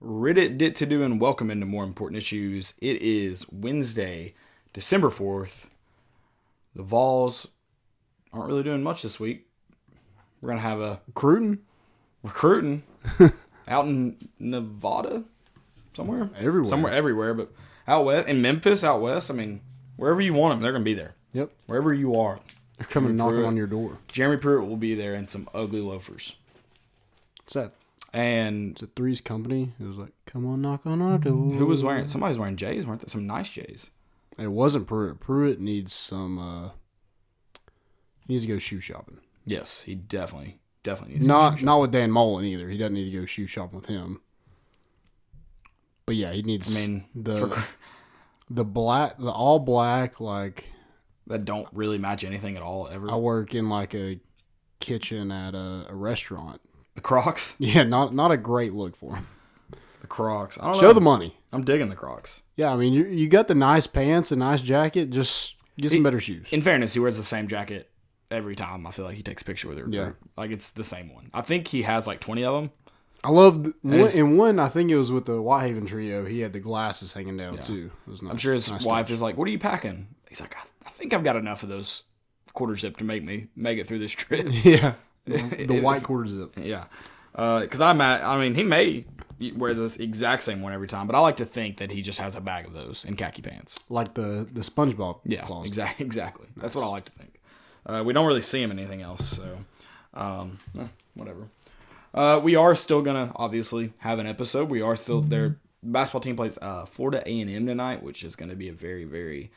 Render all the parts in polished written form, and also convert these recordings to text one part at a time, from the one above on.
Reddit did to do and welcome into more important issues. It is Wednesday, December 4th. The Vols aren't really doing much this week. We're going to have a recruiting out in Nevada somewhere. Everywhere, but out west, in Memphis, out west. I mean, wherever you want them, they're going to be there. Yep. Wherever you are. They're coming knocking on your door. Jeremy Pruitt will be there in some ugly loafers. What's that? And it's a Three's Company. It was like, come on, knock on our door. Who was wearing? Somebody's wearing J's, weren't there? Some nice J's. It wasn't Pruitt. Pruitt needs some. He needs to go shoe shopping. Yes, he definitely needs. Not with Dan Mullen either. He doesn't need to go shoe shopping with him. But yeah, he needs. The all black like that don't really match anything at all ever. I work in like a kitchen at a restaurant. The Crocs? Yeah, not a great look for him. The Crocs. I don't know. Show the money. I'm digging the Crocs. Yeah, I mean, you got the nice pants, a nice jacket. Just get some better shoes. In fairness, he wears the same jacket every time. I feel like he takes a picture with it. Yeah. Like it's the same one. I think he has like 20 of them. I love in one. I think it was with the Whitehaven trio. He had the glasses hanging down too. It was nice. I'm sure his wife is like, "What are you packing?" He's like, "I think I've got enough of those quarter zip to make it through this trip." Yeah, the white quarter zip. Yeah, because he may wear this exact same one every time, but I like to think that he just has a bag of those in khaki pants, like the SpongeBob. Yeah, claws. Exactly. Nice. That's what I like to think. We don't really see him in anything else, so whatever. We are still going to, obviously, have an episode. We are still there. Basketball team plays Florida A&M tonight, which is going to be a very, very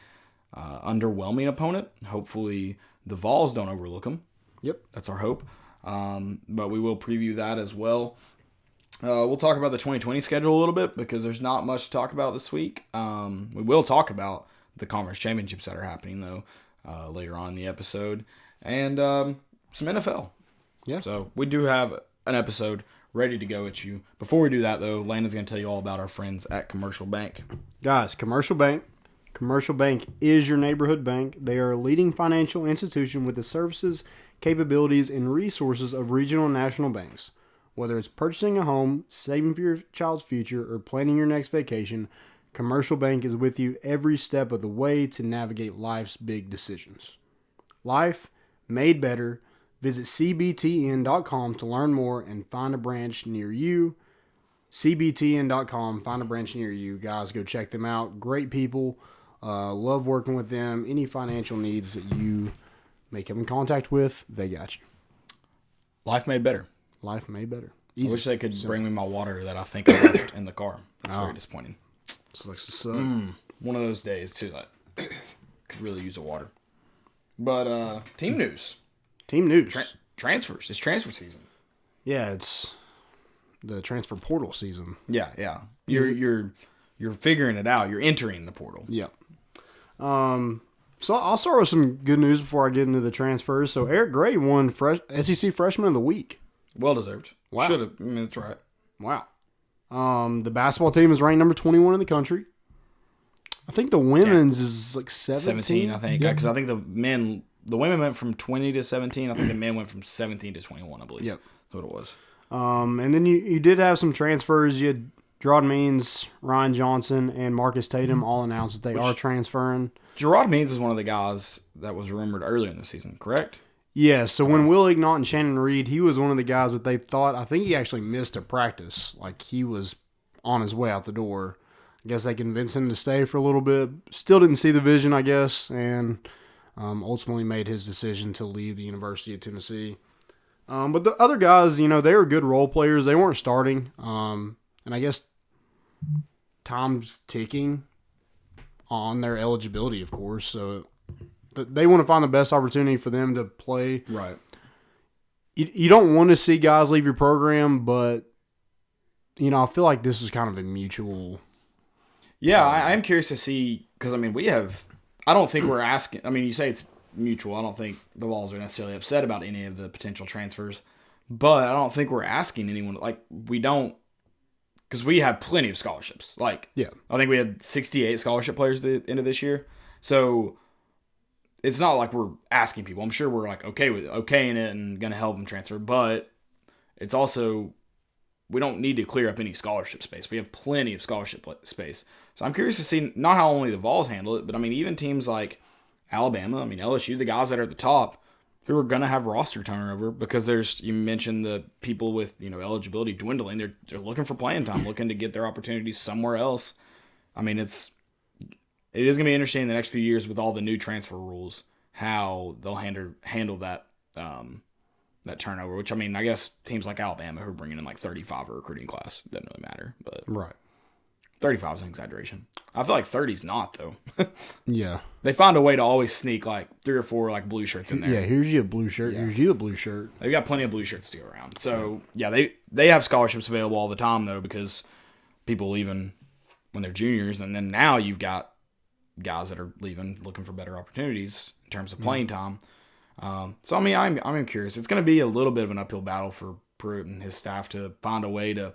underwhelming opponent. Hopefully, the Vols don't overlook them. Yep. That's our hope. But we will preview that as well. We'll talk about the 2020 schedule a little bit because there's not much to talk about this week. We will talk about the conference championships that are happening, though, later on in the episode. And some NFL. Yeah. So we do have an episode ready to go at you. Before we do that, though, Landon's going to tell you all about our friends at Commercial Bank. Guys, Commercial Bank is your neighborhood bank. They are a leading financial institution with the services, capabilities, and resources of regional and national banks. Whether it's purchasing a home, saving for your child's future, or planning your next vacation, Commercial Bank is with you every step of the way to navigate life's big decisions. Life made better. Visit cbtn.com to learn more and find a branch near you. cbtn.com, find a branch near you. Guys, go check them out. Great people. Love working with them. Any financial needs that you may come in contact with, they got you. Life made better. Life made better. Easy. I wish they could bring me my water that I think I left in the car. That's very disappointing. Sucks to suck. One of those days, too, that could really use a water. But team news. Transfers. It's transfer season. Yeah, it's the transfer portal season. Yeah. You're figuring it out. You're entering the portal. Yep. So I'll start with some good news before I get into the transfers. So Eric Gray won SEC Freshman of the Week. Well deserved. Wow. Should have. I mean, that's right. Wow. The basketball team is ranked number 21 in the country. I think the women's is like 17. I think. Because I think the women went from 20 to 17. I think the men went from 17 to 21, I believe. Yep. That's what it was. And then you did have some transfers. You had Gerard Means, Ryan Johnson, and Marcus Tatum all announced that they are transferring. Gerard Means is one of the guys that was rumored earlier in the season, correct? Yeah, so when Will Ignont and Shannon Reed, he was one of the guys that they thought, I think he actually missed a practice. Like, he was on his way out the door. I guess they convinced him to stay for a little bit. Still didn't see the vision, I guess, and ultimately made his decision to leave the University of Tennessee. But the other guys, they were good role players. They weren't starting. And I guess time's ticking on their eligibility, of course. So they want to find the best opportunity for them to play. Right. You don't want to see guys leave your program, but, I feel like this is kind of a mutual. Yeah, I am curious to see, because, I don't think we're asking. You say it's mutual. I don't think the Vols are necessarily upset about any of the potential transfers, but I don't think we're asking anyone. Like, we don't, because we have plenty of scholarships. Like, yeah, I think we had 68 scholarship players at the end of this year. So it's not like we're asking people. I'm sure we're like okay with okaying it and going to help them transfer, but it's also we don't need to clear up any scholarship space. We have plenty of scholarship space. So I'm curious to see not how only the Vols handle it, but I mean, even teams like Alabama, I mean, LSU, the guys that are at the top who are going to have roster turnover because you mentioned the people with, eligibility dwindling. They're looking for playing time, looking to get their opportunities somewhere else. I mean, it is going to be interesting in the next few years with all the new transfer rules, how they'll handle that that turnover, which, I mean, I guess teams like Alabama who are bringing in like 35 a recruiting class, doesn't really matter. But Right. 35 is an exaggeration. I feel like 30 is not, though. Yeah. They find a way to always sneak like 3 or 4 like blue shirts in there. Yeah, here's you a blue shirt. Yeah. Here's you a blue shirt. They've got plenty of blue shirts to go around. So, yeah, they have scholarships available all the time, though, because people leaving when they're juniors. And then now you've got guys that are leaving looking for better opportunities in terms of playing time. So, I mean, I'm curious. It's going to be a little bit of an uphill battle for Pruitt and his staff to find a way to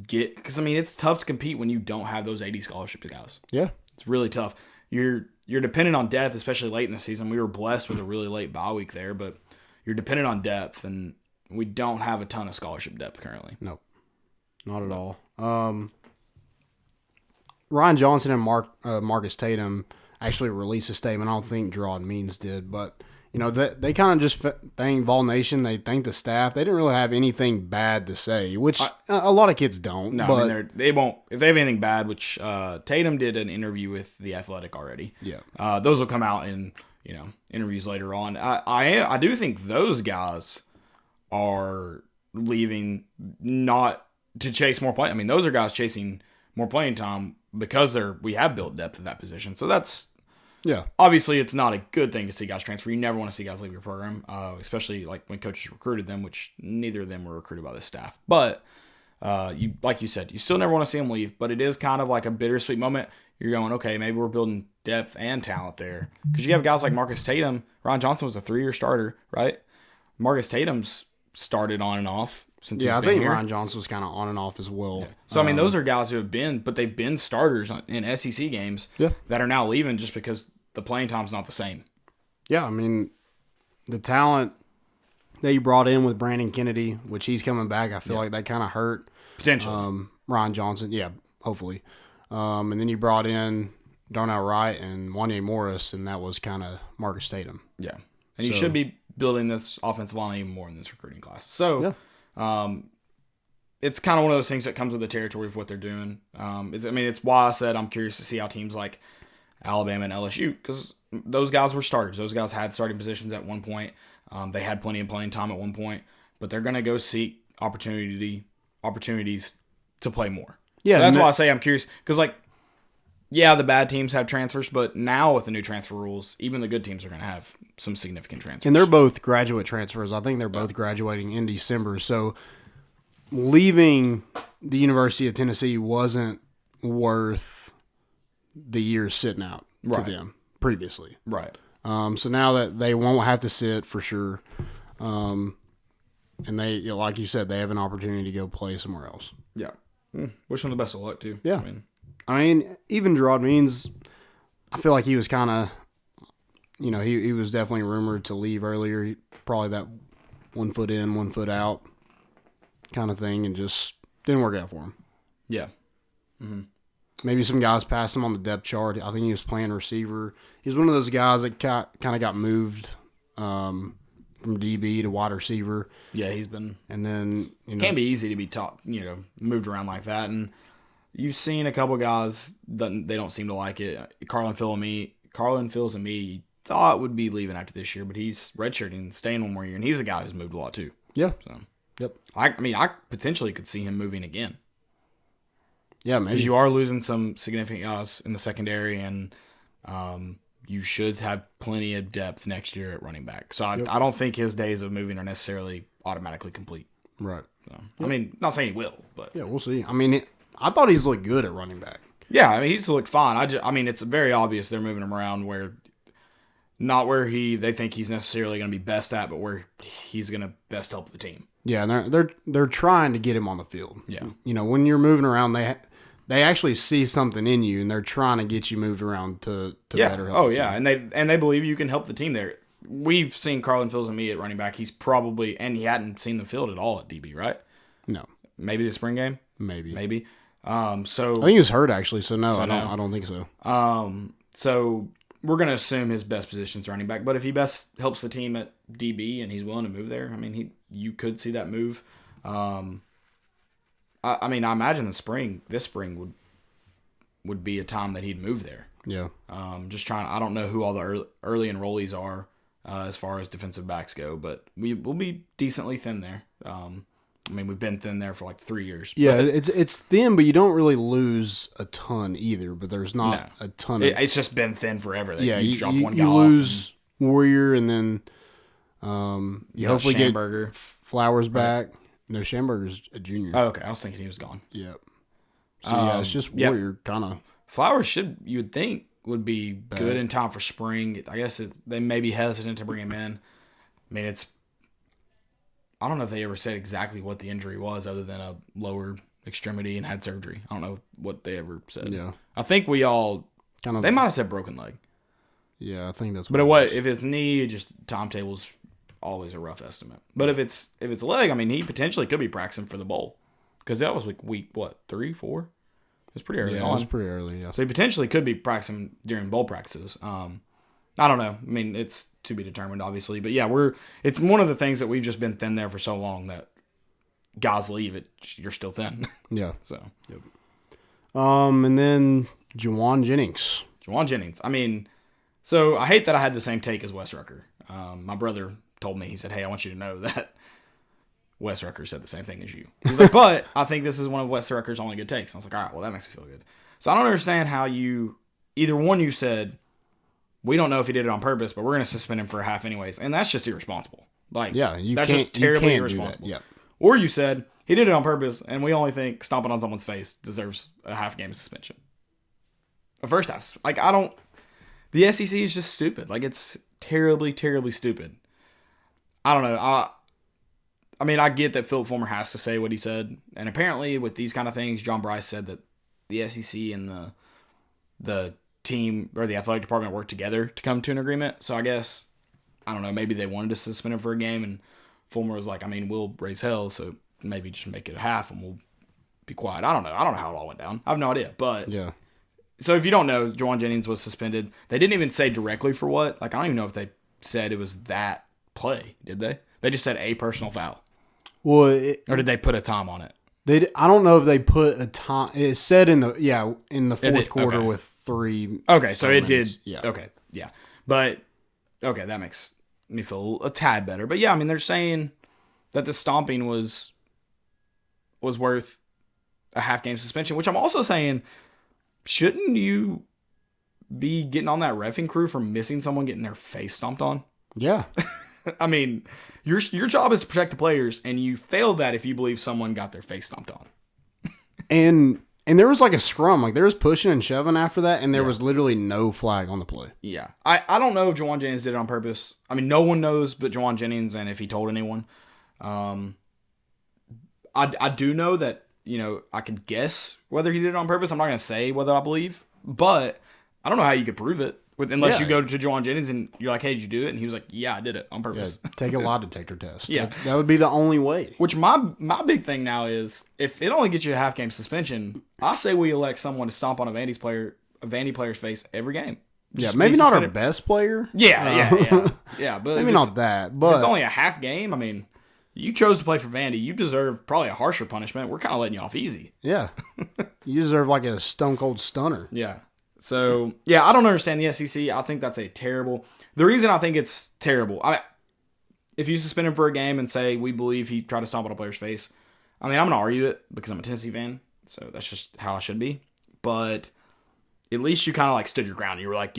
get – because, I mean, it's tough to compete when you don't have those 80 scholarship guys. Yeah. It's really tough. You're dependent on depth, especially late in the season. We were blessed with a really late bye week there, but you're dependent on depth, and we don't have a ton of scholarship depth currently. Nope. Not at all. Ryan Johnson and Marcus Tatum actually released a statement. I don't think Gerard Means did, but they kind of just thank Vol Nation. They thank the staff. They didn't really have anything bad to say, which a lot of kids don't. No, but, I mean, they won't. If they have anything bad, which Tatum did an interview with The Athletic already. Yeah. Those will come out in interviews later on. I do think those guys are leaving not to chase more play. I mean, those are guys chasing more playing time because we have built depth at that position. So that's. Yeah. Obviously, it's not a good thing to see guys transfer. You never want to see guys leave your program, especially like when coaches recruited them, which neither of them were recruited by the staff. But like you said, you still never want to see them leave. But it is kind of like a bittersweet moment. You're going, okay, maybe we're building depth and talent there. Because you have guys like Marcus Tatum. Ron Johnson was a 3-year starter, right? Marcus Tatum's started on and off since he's been here. I think Ron Johnson was kind of on and off as well. Yeah. So, I mean, those are guys who they've been starters in SEC games that are now leaving just because the playing time's not the same. Yeah, I mean, the talent that you brought in with Brandon Kennedy, which he's coming back, I feel like that kind of hurt. Potentially. Ron Johnson, yeah, hopefully. And then you brought in Darnell Wright and Wanye Morris, and that was kind of Marcus Tatum. Yeah. And you should be building this offensive line even more in this recruiting class. So, it's kind of one of those things that comes with the territory of what they're doing. It's why I said I'm curious to see how teams like Alabama and LSU, because those guys were starters. Those guys had starting positions at one point. They had plenty of playing time at one point, but they're going to go seek opportunities to play more. Yeah, so that's why I say I'm curious, because the bad teams have transfers, but now with the new transfer rules, even the good teams are going to have some significant transfers. And they're both graduate transfers. I think they're both graduating in December. So leaving the University of Tennessee wasn't worth the years sitting out to them previously. Right. So now that they won't have to sit for sure, and they, like you said, they have an opportunity to go play somewhere else. Yeah. Wish them the best of luck, too. Yeah. I mean, even Gerard Means, I feel like he was kind of, he was definitely rumored to leave earlier. Probably that 1 foot in, 1 foot out kind of thing, and just didn't work out for him. Yeah. Mm-hmm. Maybe some guys passed him on the depth chart. I think he was playing receiver. He's one of those guys that kind of got moved from DB to wide receiver. Yeah, he's been. And then it can be easy to be moved around like that. And you've seen a couple guys that they don't seem to like it. Carlin Fields and me thought would be leaving after this year, but he's redshirting, staying one more year, and he's a guy who's moved a lot too. Yeah. So, yep. I potentially could see him moving again. Yeah, maybe. Because you are losing some significant guys in the secondary, and you should have plenty of depth next year at running back. So I don't think his days of moving are necessarily automatically complete. Right. So, I mean, not saying he will, but yeah, we'll see. I mean, I thought he's looked good at running back. Yeah, I mean, he's looked fine. It's very obvious they're moving him around where they think he's necessarily going to be best at, but where he's going to best help the team. Yeah, and they're trying to get him on the field. Yeah. When you're moving around, they actually see something in you, and they're trying to get you moved around to better help. Oh, yeah, and they believe you can help the team there. We've seen Carlin Fields and me at running back. He's probably, and he hadn't seen the field at all at DB, right? No. maybe the spring game. Maybe. So I think he was hurt actually. So no, I don't think so. So we're gonna assume his best position is running back. But if he best helps the team at DB and he's willing to move there, I mean, you could see that move. I imagine this spring would be a time that he'd move there. Yeah. Just trying. I don't know who all the early enrollees are as far as defensive backs go, but we'll be decently thin there. We've been thin there for like 3 years. Yeah, it's thin, but you don't really lose a ton either. But there's not a ton. It's just been thin forever. You drop one guy you off lose Warrior, and then you hopefully Schamberger. get Flowers back. No, Schamberger's a junior. Oh, okay. I was thinking he was gone. Yep. So it's just Warrior kind of. Flowers you would think would be good in time for spring. I guess they may be hesitant to bring him in. I mean, I don't know if they ever said exactly what the injury was other than a lower extremity and had surgery. I don't know what they ever said. Yeah. I think we all they might have said broken leg. Yeah, I think that's what it was. If it's knee, just timetable's always a rough estimate. But if it's a leg, I mean, he potentially could be practicing for the bowl. Because that was like week, 3, 4? It was pretty early on. Yeah, it was pretty early, yeah. So he potentially could be practicing during bowl practices. I don't know. I mean, it's to be determined, obviously. But yeah, it's one of the things that we've just been thin there for so long that guys leave, you're still thin. Yeah. So. Yep. And then Juwan Jennings. I mean, so I hate that I had the same take as Wes Rucker. My brother told me, he said, hey, I want you to know that Wes Rucker said the same thing as you. He's like, but I think this is one of Wes Rucker's only good takes. I was like, all right, well, that makes me feel good. So I don't understand how you said, we don't know if he did it on purpose, but we're going to suspend him for a half anyways. And that's just irresponsible. Like, that's just terribly irresponsible. Yeah. Or you said, he did it on purpose, and we only think stomping on someone's face deserves a half game suspension. A first half. Like, the SEC is just stupid. Like, it's terribly, terribly stupid. I don't know. I mean, I get that Philip Fulmer has to say what he said. And apparently, with these kind of things, John Bryce said that the SEC and the team or the athletic department worked together to come to an agreement. So I guess, I don't know, maybe they wanted to suspend him for a game, and Fulmer was like, I mean, we'll raise hell, so maybe just make it a half and we'll be quiet. I don't know how it all went down. I have no idea. But yeah. So if you don't know, Juwan Jennings was suspended. They didn't even say directly for what. Like, I don't even know if they said it was that play, did they? They just said a personal foul. Well, or did they put a time on it? I don't know if they put a time. It said in the fourth quarter with 3. Okay, so it did. Yeah. Okay, yeah. But, okay, that makes me feel a tad better. But yeah, I mean, they're saying that the stomping was worth a half game suspension, which I'm also saying, shouldn't you be getting on that reffing crew for missing someone getting their face stomped on? Yeah. I mean, your job is to protect the players, and you failed that if you believe someone got their face stomped on. And there was like a scrum. Like, there was pushing and shoving after that, and there was literally no flag on the play. Yeah. I don't know if Juwan Jennings did it on purpose. I mean, no one knows but Juwan Jennings, and if he told anyone. I do know that, I could guess whether he did it on purpose. I'm not going to say whether I believe, but I don't know how you could prove it unless you go to Juwan Jennings and you're like, hey, did you do it? And he was like, yeah, I did it on purpose. Yeah, take a lie detector test. Yeah. That would be the only way. Which my big thing now is, if it only gets you a half game suspension, I say we elect someone to stomp on a Vandy player's face every game. Just maybe not our best player. Yeah, but maybe not that. But if it's only a half game, I mean, you chose to play for Vandy. You deserve probably a harsher punishment. We're kind of letting you off easy. Yeah. You deserve like a stone cold stunner. Yeah. So, yeah, I don't understand the SEC. I think that's the reason I think it's terrible. If you suspend him for a game and say we believe he tried to stomp on a player's face, I mean, I'm going to argue it because I'm a Tennessee fan. So that's just how I should be. But at least you kind of like stood your ground. You were like,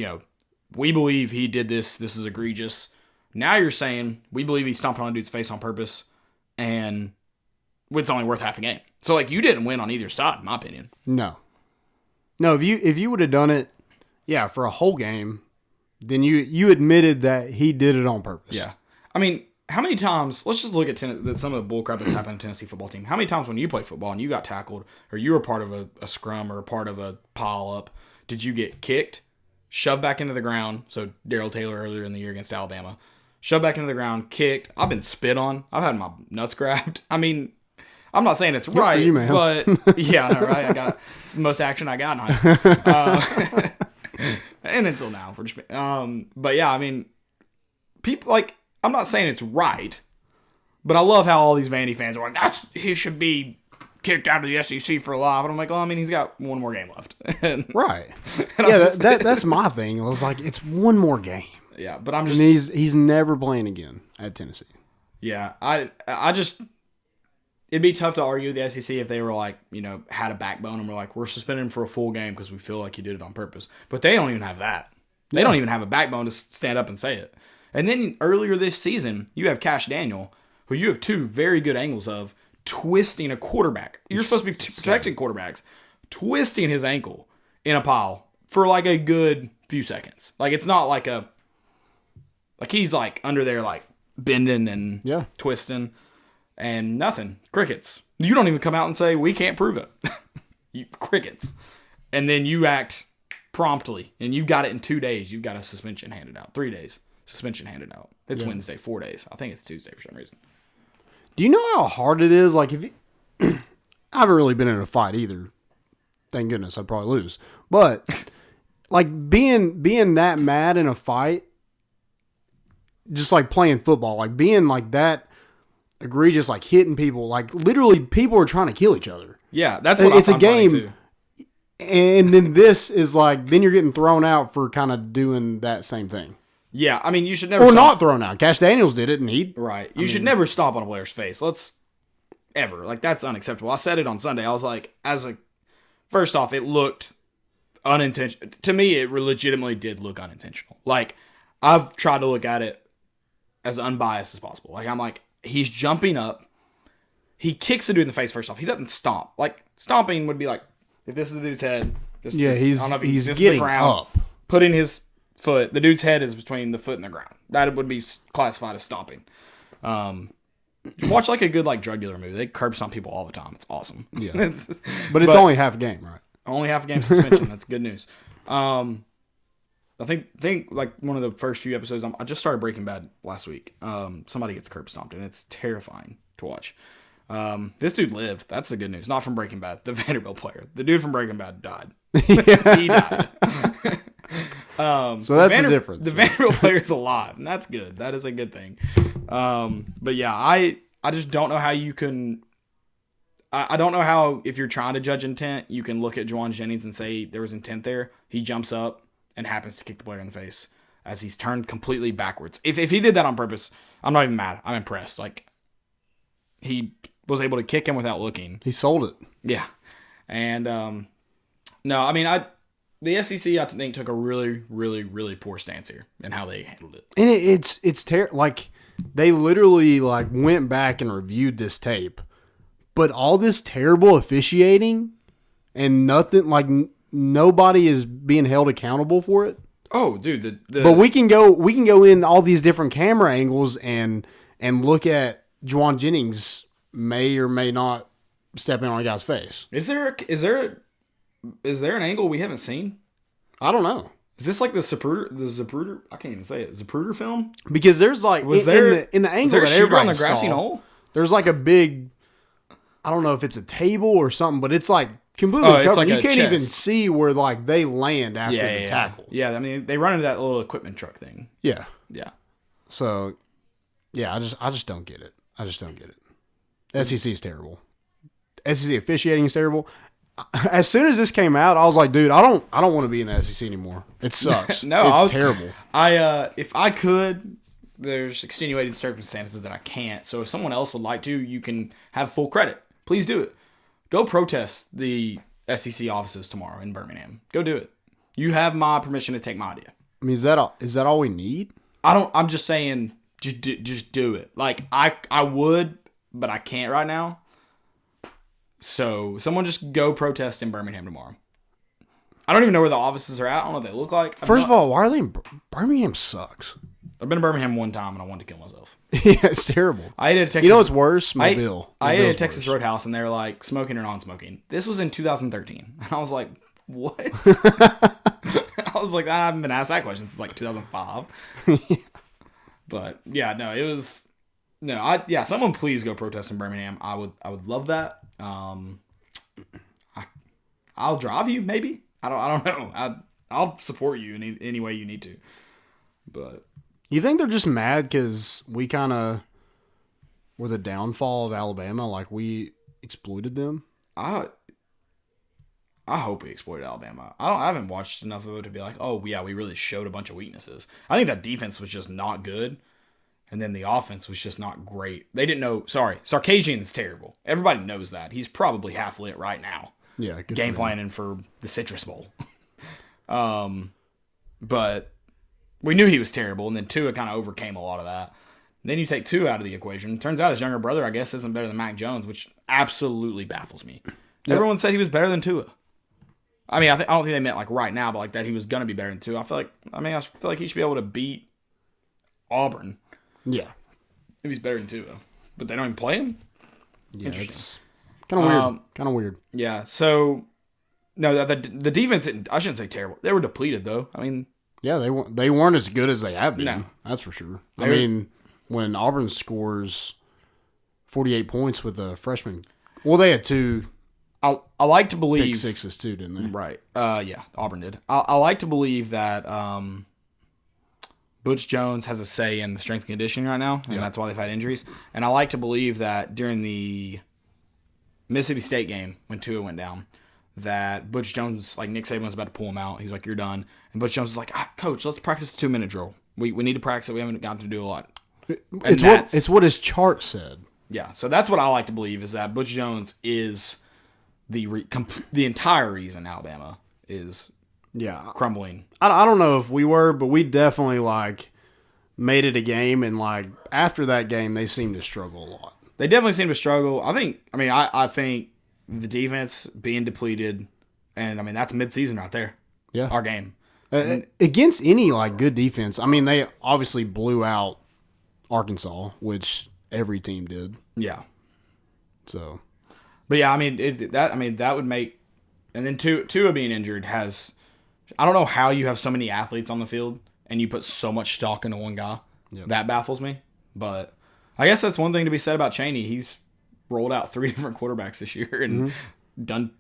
we believe he did this. This is egregious. Now you're saying we believe he stomped on a dude's face on purpose, and it's only worth half a game. So, like, you didn't win on either side, in my opinion. No, if you would have done it, for a whole game, then you admitted that he did it on purpose. Yeah. I mean, how many times, let's just look at some of the bullcrap that's happened in Tennessee football team. How many times when you play football and you got tackled, or you were part of a scrum or a part of a pile-up, did you get kicked, shoved back into the ground? So, Darrell Taylor earlier in the year against Alabama. Shoved back into the ground, kicked. I've been spit on. I've had my nuts grabbed. I mean, I'm not saying it's right, for you, man. but yeah, I know, right? It's the most action I got in high school. And until now, but yeah, I mean, people like, I'm not saying it's right, but I love how all these Vandy fans are like, he should be kicked out of the SEC for life. And I'm like, well, I mean, he's got one more game left. Right. Yeah, that's my thing. I was like, it's one more game. Yeah, but I'm just... And he's never playing again at Tennessee. Yeah, I just... It'd be tough to argue the SEC if they were like, had a backbone and were like, we're suspending him for a full game because we feel like he did it on purpose. But they don't even have that. They don't even have a backbone to stand up and say it. And then earlier this season, you have Cash Daniel, who you have two very good angles of, twisting a quarterback. You're supposed to be protecting quarterbacks. Twisting his ankle in a pile for like a good few seconds. Like, it's not like he's like under there like bending and twisting and nothing. Crickets. You don't even come out and say, we can't prove it. Crickets. And then you act promptly and you've got it in 2 days. You've got a suspension handed out. 3 days. Suspension handed out. It's Wednesday, 4 days. I think it's Tuesday for some reason. Do you know how hard it is? Like, if you, I haven't really been in a fight either. Thank goodness, I'd probably lose. But like being that mad in a fight, just like playing football, like being like that egregious, like hitting people, like literally people are trying to kill each other. Yeah, that's what it's I'm a game. Too. And then this is like, then you're getting thrown out for kind of doing that same thing. Yeah, I mean, you should never... Or not thrown out. Cash Daniels did it, and he... Right. You should never stomp on a player's face. Ever. Like, that's unacceptable. I said it on Sunday. I was like, first off, it looked unintentional. To me, it legitimately did look unintentional. Like, I've tried to look at it as unbiased as possible. Like, I'm like, he's jumping up. He kicks the dude in the face first off. He doesn't stomp. Like, stomping would be like, if this is the dude's head... he's getting up. Putting his... foot. The dude's head is between the foot and the ground. That would be classified as stomping. Watch like a good like drug dealer movie. They curb stomp people all the time. It's awesome. Yeah, but it's only half a game, right? Only half a game suspension. That's good news. I think like one of the first few episodes. I just started Breaking Bad last week. Somebody gets curb stomped and it's terrifying to watch. This dude lived. That's the good news. Not from Breaking Bad. The Vanderbilt player. The dude from Breaking Bad died. He died. So that's the difference. The Vanderbilt player is alive, and that's good. That is a good thing. But yeah, I just don't know how you can. I don't know how, if you're trying to judge intent, you can look at Juwan Jennings and say there was intent there. He jumps up and happens to kick the player in the face as he's turned completely backwards. If he did that on purpose, I'm not even mad. I'm impressed. Like, he was able to kick him without looking. He sold it. Yeah. And no, I mean, the SEC, I think, took a really, really, really poor stance here in how they handled it. And it's terrible. Like, they literally like went back and reviewed this tape, but all this terrible officiating and nothing, like nobody is being held accountable for it. Oh, dude, but we can go in all these different camera angles and look at Juwan Jennings may or may not step in on a guy's face. Is there an angle we haven't seen? I don't know. Is this like the Zapruder? I can't even say it. Zapruder film? Because there's like in the angle that everybody on the grassy knoll. There's like a big, I don't know if it's a table or something, but it's like completely covered. Like you can't even see where like they land after the tackle. Yeah, I mean they run into that little equipment truck thing. Yeah. Yeah. So, yeah, I just don't get it. I just don't get it. SEC is terrible. SEC officiating is terrible. As soon as this came out, I was like, dude, I don't want to be in the SEC anymore. It sucks. It's terrible. If I could, there's extenuating circumstances that I can't. So if someone else would like to, you can have full credit. Please do it. Go protest the SEC offices tomorrow in Birmingham. Go do it. You have my permission to take my idea. I mean, is that all we need? I'm just saying, just do it. Like I would, but I can't right now. So, someone just go protest in Birmingham tomorrow. I don't even know where the offices are at. I don't know what they look like. First of all, why are they in Birmingham? Sucks. I've been to Birmingham one time and I wanted to kill myself. Yeah, it's terrible. I ate at a Texas. You know what's worse? Mobile. I ate at a Texas Roadhouse and they were like, smoking or non-smoking. This was in 2013. And I was like, what? I was like, I haven't been asked that question since like 2005. But, yeah, no, it was No, someone please go protest in Birmingham. I would love that. I'll drive you, maybe. I don't know. I'll support you in any way you need to. But you think they're just mad because we kind of were the downfall of Alabama? Like, we exploited them? I hope we exploited Alabama. I haven't watched enough of it to be like, oh yeah, we really showed a bunch of weaknesses. I think that defense was just not good, and then the offense was just not great. They didn't know. Sorry, Sarkisian's terrible. Everybody knows that. He's probably half lit right now. Yeah, game planning for the Citrus Bowl. But we knew he was terrible, and then Tua kind of overcame a lot of that. Then you take Tua out of the equation. Turns out his younger brother, I guess, isn't better than Mac Jones, which absolutely baffles me. Yep. Everyone said he was better than Tua. I mean, I don't think they meant like right now, but like that he was going to be better than Tua. I feel like he should be able to beat Auburn. Yeah. If he's better than Tua. But they don't even play him? Yeah, it's kind of weird. Kind of weird. Yeah, so no, the defense, I shouldn't say terrible. They were depleted, though. I mean, yeah, they weren't as good as they have been. No. That's for sure. I mean, when Auburn scores 48 points with a freshman, well, they had two. I like to believe pick sixes too, didn't they? Right. Yeah, Auburn did. I like to believe that Butch Jones has a say in the strength and conditioning right now, and that's why they've had injuries. And I like to believe that during the Mississippi State game when Tua went down, that Butch Jones, like Nick Saban was about to pull him out. He's like, "You're done." And Butch Jones was like, "Coach, let's practice a 2-minute drill. We need to practice it. We haven't gotten to do a lot." It's what his chart said. Yeah, so that's what I like to believe is that Butch Jones is the entire reason Alabama is crumbling. I don't know if we were, but we definitely like made it a game, and like after that game, they seemed to struggle a lot. They definitely seem to struggle. I think the defense being depleted, and I mean that's midseason right there. Yeah, our game against any like good defense. I mean, they obviously blew out Arkansas, which every team did. Yeah. So, but yeah, I mean that would make, and then Tua being injured has, I don't know how you have so many athletes on the field and you put so much stock into one guy. Yep. That baffles me. But I guess that's one thing to be said about Chaney. He's rolled out 3 different quarterbacks this year and done,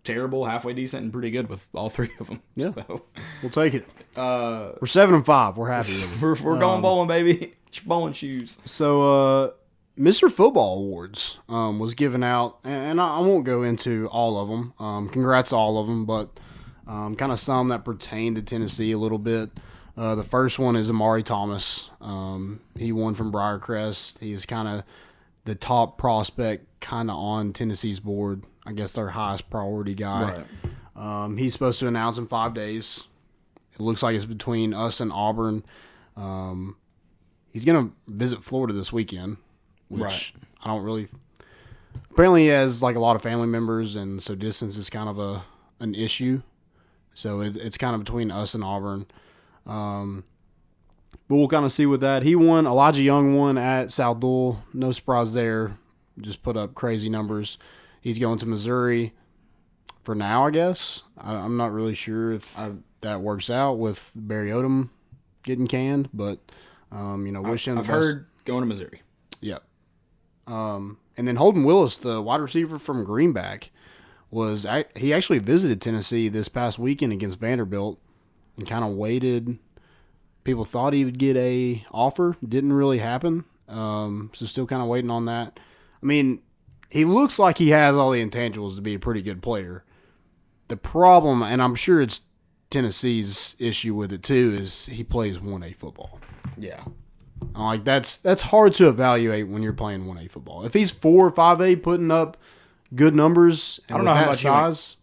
terrible, halfway decent, and pretty good with all 3 of them. Yeah, so, we'll take it. We're 7-5. We're happy with it. We're going bowling, baby. Get your bowling shoes. So, Mr. Football Awards was given out, and I won't go into all of them. Congrats to all of them, but kind of some that pertain to Tennessee a little bit. The first one is Amari Thomas. He won from Briarcrest. He's kind of the top prospect kind of on Tennessee's board. I guess their highest priority guy. Right. He's supposed to announce in 5 days. It looks like it's between us and Auburn. He's going to visit Florida this weekend, which I don't really – apparently he has like a lot of family members, and so distance is kind of an issue. So it's kind of between us and Auburn. But we'll kind of see with that. He won. Elijah Young won at South Dual. No surprise there. Just put up crazy numbers. He's going to Missouri for now, I guess. I'm not really sure if that works out with Barry Odom getting canned, but wish him the best. I've heard going to Missouri. Yep. And then Holden Willis, the wide receiver from Greenback, he actually visited Tennessee this past weekend against Vanderbilt and kind of waited. People thought he would get a offer. Didn't really happen. So still kind of waiting on that. I mean, he looks like he has all the intangibles to be a pretty good player. The problem, and I'm sure it's Tennessee's issue with it too, is he plays 1A football. Yeah. Like that's hard to evaluate when you're playing 1A football. If he's 4 or 5A putting up good numbers, and I don't know how much size.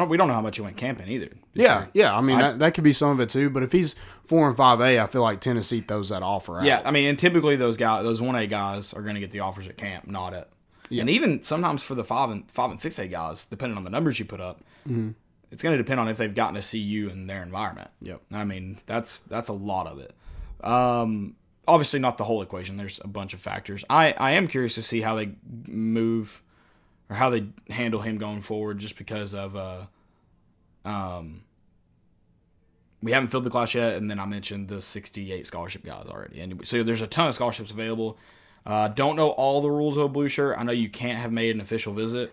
We don't know how much he went camping either. Yeah. I mean, that could be some of it too. But if he's 4 and 5A, I feel like Tennessee throws that offer out. Yeah, I mean, and typically those 1A guys are going to get the offers at camp, not at. Yeah. And even sometimes for the 5 and 6A guys, depending on the numbers you put up, it's going to depend on if they've gotten to see you in their environment. Yep. I mean, that's a lot of it. Obviously, not the whole equation. There's a bunch of factors. I am curious to see how they move or how they handle him going forward, just because of we haven't filled the class yet, and then I mentioned the 68 scholarship guys already. And so there's a ton of scholarships available. Don't know all the rules of a blue shirt. I know you can't have made an official visit.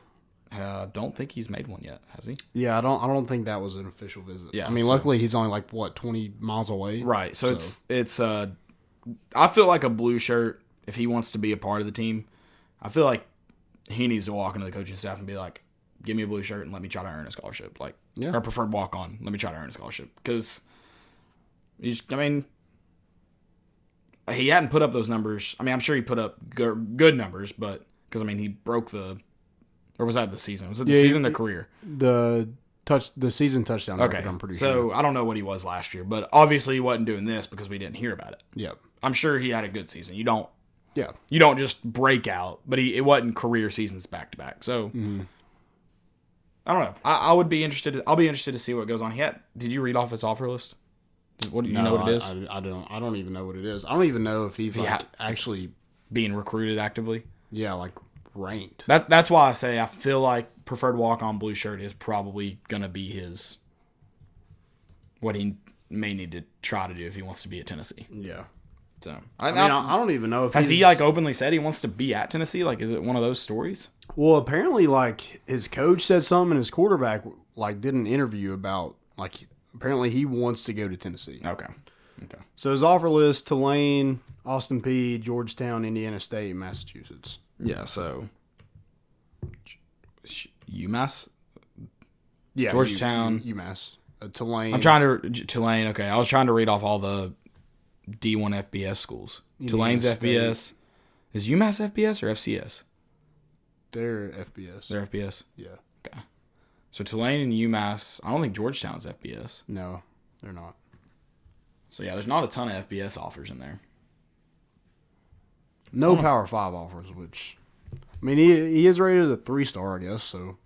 Don't think he's made one yet, has he? Yeah, I don't think that was an official visit. Yeah, I mean, so- luckily he's only 20 miles away. Right. So it's I feel like a blue shirt, if he wants to be a part of the team, I feel like he needs to walk into the coaching staff and be like, give me a blue shirt and let me try to earn a scholarship. Like, or preferred walk on, let me try to earn a scholarship. Because he hadn't put up those numbers. I mean, I'm sure he put up good numbers, but because he broke or was that the season? Was it the season or career? The season touchdown record, I'm pretty sure. So I don't know what he was last year, but obviously he wasn't doing this because we didn't hear about it. Yeah. I'm sure he had a good season. You don't just break out, but it wasn't career seasons back to back. So I don't know. I would be interested. I'll be interested to see what goes on. Did you read off his offer list? What do you know what it is? I don't even know what it is. I don't even know if he's actually being recruited actively. Yeah, ranked. That's why I say I feel like preferred walk on blue shirt is probably gonna be what he may need to try to do if he wants to be at Tennessee. Yeah. So I don't even know if has he openly said he wants to be at Tennessee. Is it one of those stories? Well, apparently his coach said something, and his quarterback did an interview about apparently he wants to go to Tennessee. Okay. So his offer list: Tulane, Austin Peay, Georgetown, Indiana State, Massachusetts. Yeah. So UMass. Yeah. Georgetown. UMass. Tulane. Tulane. Okay. I was trying to read off all the D1 FBS schools. Indiana Tulane's State. FBS. Is UMass FBS or FCS? They're FBS. They're FBS. Yeah. Okay. So Tulane and UMass. I don't think Georgetown's FBS. No, they're not. So yeah, there's not a ton of FBS offers in there. No Power 5 offers, which he is rated a 3-star, I guess. So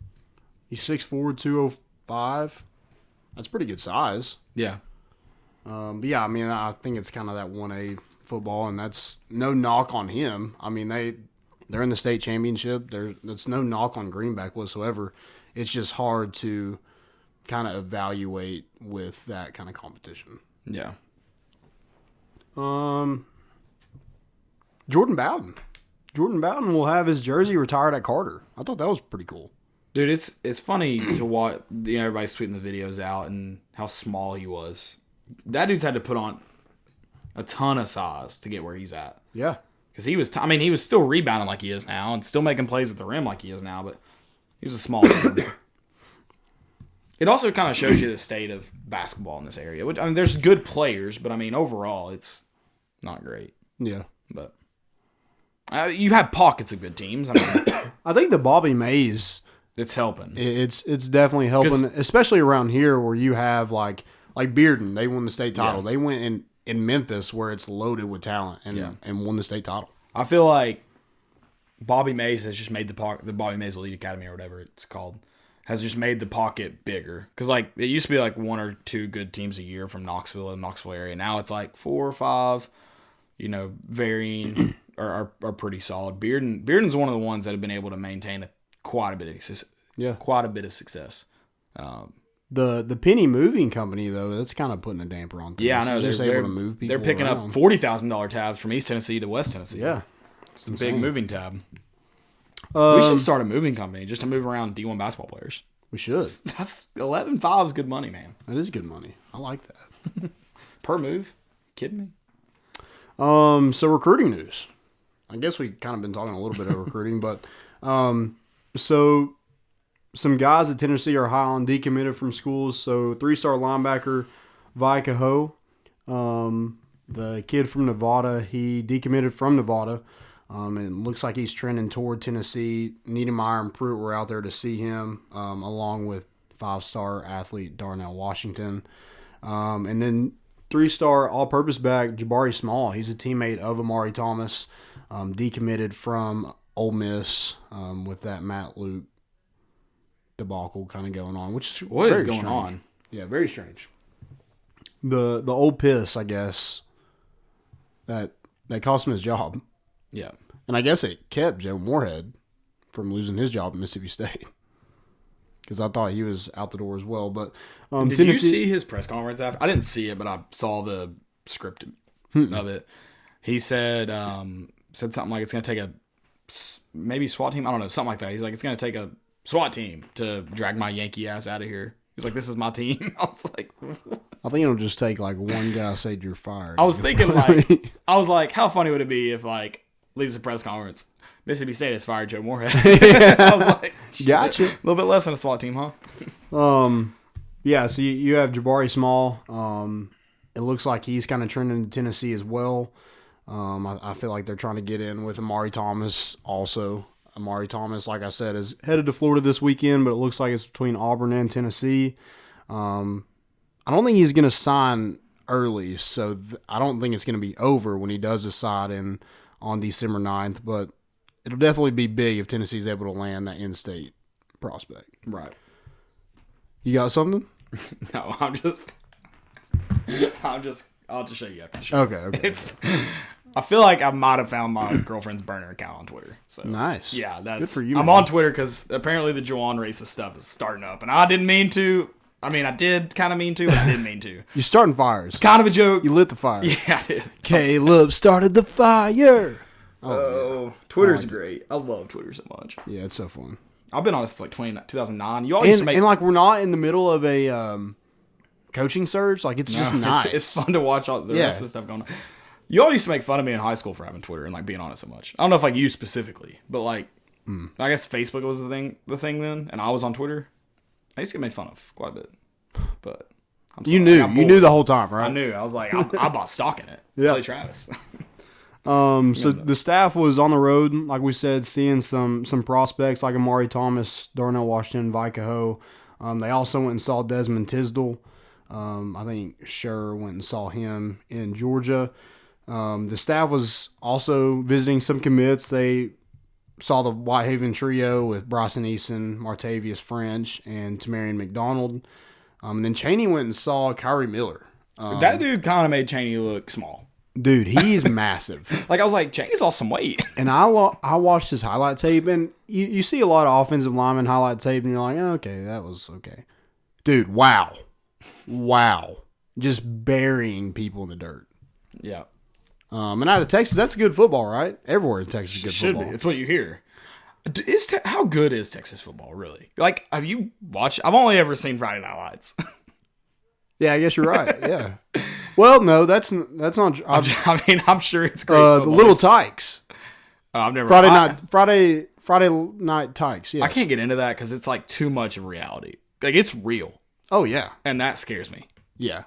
he's 6'4", 205. That's pretty good size. Yeah. But yeah, I think it's kind of that 1A football, and that's no knock on him. They're in the state championship. That's no knock on Greenback whatsoever. It's just hard to kind of evaluate with that kind of competition. Yeah. Jordan Bowden. Jordan Bowden will have his jersey retired at Carter. I thought that was pretty cool. Dude, it's funny to watch. Everybody's tweeting the videos out and how small he was. That dude's had to put on a ton of size to get where he's at. Yeah. Because he was, he was still rebounding like he is now and still making plays at the rim like he is now, but he was a small dude. It also kind of shows you the state of basketball in this area. Which, there's good players, but overall, it's not great. Yeah. But you have pockets of good teams. I think the Bobby Mays, it's helping. It's definitely helping, especially around here where you have like Bearden. They won the state title. Yeah. They went in Memphis where it's loaded with talent and won the state title. I feel like Bobby Mays has just made the Bobby Mays Elite Academy or whatever it's called has just made the pocket bigger. Because it used to be 1 or 2 good teams a year from Knoxville and Knoxville area. Now it's 4 or 5, varying are pretty solid. Bearden's one of the ones that have been able to maintain quite a bit of success. The penny moving company though, that's kind of putting a damper on things. Yeah, I know. They're just able to move people. They're picking around. up $40,000 tabs from East Tennessee to West Tennessee. Yeah, it's a big moving tab. We should start a moving company just to move around D1 basketball players. We should. That's 11.5 is good money, man. That is good money. I like that. Per move? Kidding me? So recruiting news. I guess we kind of been talking a little bit of recruiting, but so some guys at Tennessee are high on decommitted from schools. So 3-star linebacker Vi Cahoe, the kid from Nevada, he decommitted from Nevada. It looks like he's trending toward Tennessee. Niedermeyer and Pruitt were out there to see him, along with 5-star athlete Darnell Washington. And then 3-star all-purpose back Jabari Small. He's a teammate of Amari Thomas, decommitted from Ole Miss with that Matt Luke debacle kind of going on. What is going on? Yeah, very strange. The old piss, I guess, that cost him his job. Yeah. And I guess it kept Joe Moorhead from losing his job at Mississippi State. Because I thought he was out the door as well. But did you see his press conference after? I didn't see it, but I saw the script of it. He said said something like it's going to take maybe SWAT team. I don't know, something like that. He's like, it's going to take a SWAT team to drag my Yankee ass out of here. He's like, this is my team. I was like, what? I think it'll just take like one guy said you're fired. I was thinking like, how funny would it be if like leaves a press conference, Mississippi State has fired Joe Moorhead. I was like, gotcha. A little bit less than a SWAT team, huh? Yeah. So you have Jabari Small. It looks like he's kind of trending to Tennessee as well. I feel like they're trying to get in with Amari Thomas also. Amari Thomas, like I said, is headed to Florida this weekend, but it looks like it's between Auburn and Tennessee. I don't think he's going to sign early, so I don't think it's going to be over when he does decide on December 9th, but it'll definitely be big if Tennessee's able to land that in-state prospect. Right. You got something? No, I'll just show you after the show. Okay. I feel like I might have found my girlfriend's burner account on Twitter. So nice. Yeah, that's good for you. I'm man. on Twitter because apparently the Juwan racist stuff is starting up, and I didn't mean to. I mean, I did kind of mean to, but I didn't mean to. You're starting fires. It's kind of a joke. You lit the fire. Yeah, I did. Caleb started the fire. Oh, Twitter's great. I love Twitter so much. Yeah, it's so fun. I've been on it since like 2009. You all used to make and like we're not in the middle of a coaching surge. Like it's just nice. It's fun to watch all the rest of the stuff going on. You all used to make fun of me in high school for having Twitter and like being on it so much. I don't know if like you specifically, but like I guess Facebook was the thing then, and I was on Twitter. I used to get made fun of quite a bit, but I'm sorry. You knew the whole time, right? I knew. I was like, I bought stock in it. Yeah. Play Travis. So the staff was on the road, like we said, seeing some prospects like Amari Thomas, Darnell Washington, Vikaho. They also went and saw Desmond Tisdale. I think Scher went and saw him in Georgia. The staff was also visiting some commits. They saw the Whitehaven trio with Bryson Eason, Martavius French, and Tamarion McDonald. And then Chaney went and saw Kyrie Miller. That dude kind of made Chaney look small. Dude, he's massive. Like, I was like, Chaney's lost some weight. And I watched his highlight tape, and you see a lot of offensive lineman highlight tape, and you're like, oh, okay, that was okay. Dude, wow. Just burying people in the dirt. Yeah. And out of Texas, that's good football, right? Everywhere in Texas is good football. Should be. It's what you hear. How good is Texas football, really? Like, have you watched? I've only ever seen Friday Night Lights. Yeah, I guess you're right. Yeah. Well, no, that's not. I mean, I'm sure it's great. The Little Tykes. I've never Friday night Tykes. Yeah. I can't get into that because it's like too much of reality. Like, it's real. Oh yeah, and that scares me. Yeah,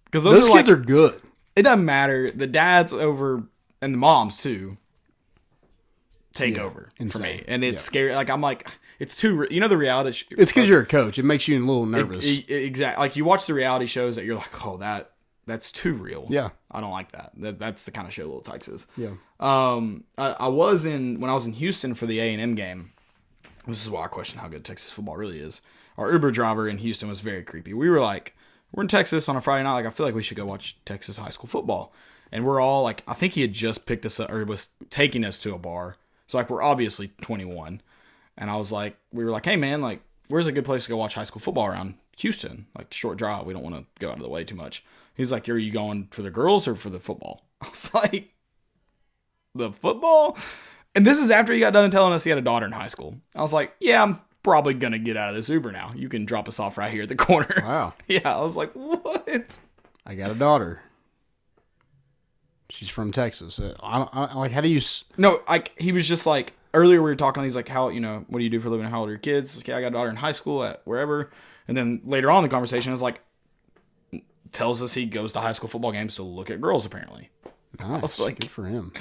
because those kids are good. It doesn't matter. The dads over and the moms too take over for me, and it's scary. Like, I'm like, it's too. You know, the reality. It's because you're a coach. It makes you a little nervous. Exactly. Like, you watch the reality shows that you're like, oh, that's too real. Yeah, I don't like that. That's the kind of show Little Tykes is. Yeah. When I was in Houston for the A&M game. This is why I question how good Texas football really is. Our Uber driver in Houston was very creepy. We were like, we're in Texas on a Friday night. Like, I feel like we should go watch Texas high school football. And we're all like, I think he had just picked us up or was taking us to a bar. So like, we're obviously 21. And we were like, hey man, like, where's a good place to go watch high school football around Houston? Like, short drive. We don't want to go out of the way too much. He's like, are you going for the girls or for the football? I was like, the football? And this is after he got done telling us he had a daughter in high school. I was like, yeah, I'm probably going to get out of this Uber now. You can drop us off right here at the corner. Wow. Yeah, I was like, what? I got a daughter. She's from Texas. I like, how do you... No, like, he was just like, earlier we were talking, he's like, how, what do you do for a living? How old are your kids? Like, yeah, I got a daughter in high school at wherever. And then later on in the conversation, it was like, tells us he goes to high school football games to look at girls, apparently. Nice. I was like, good for him.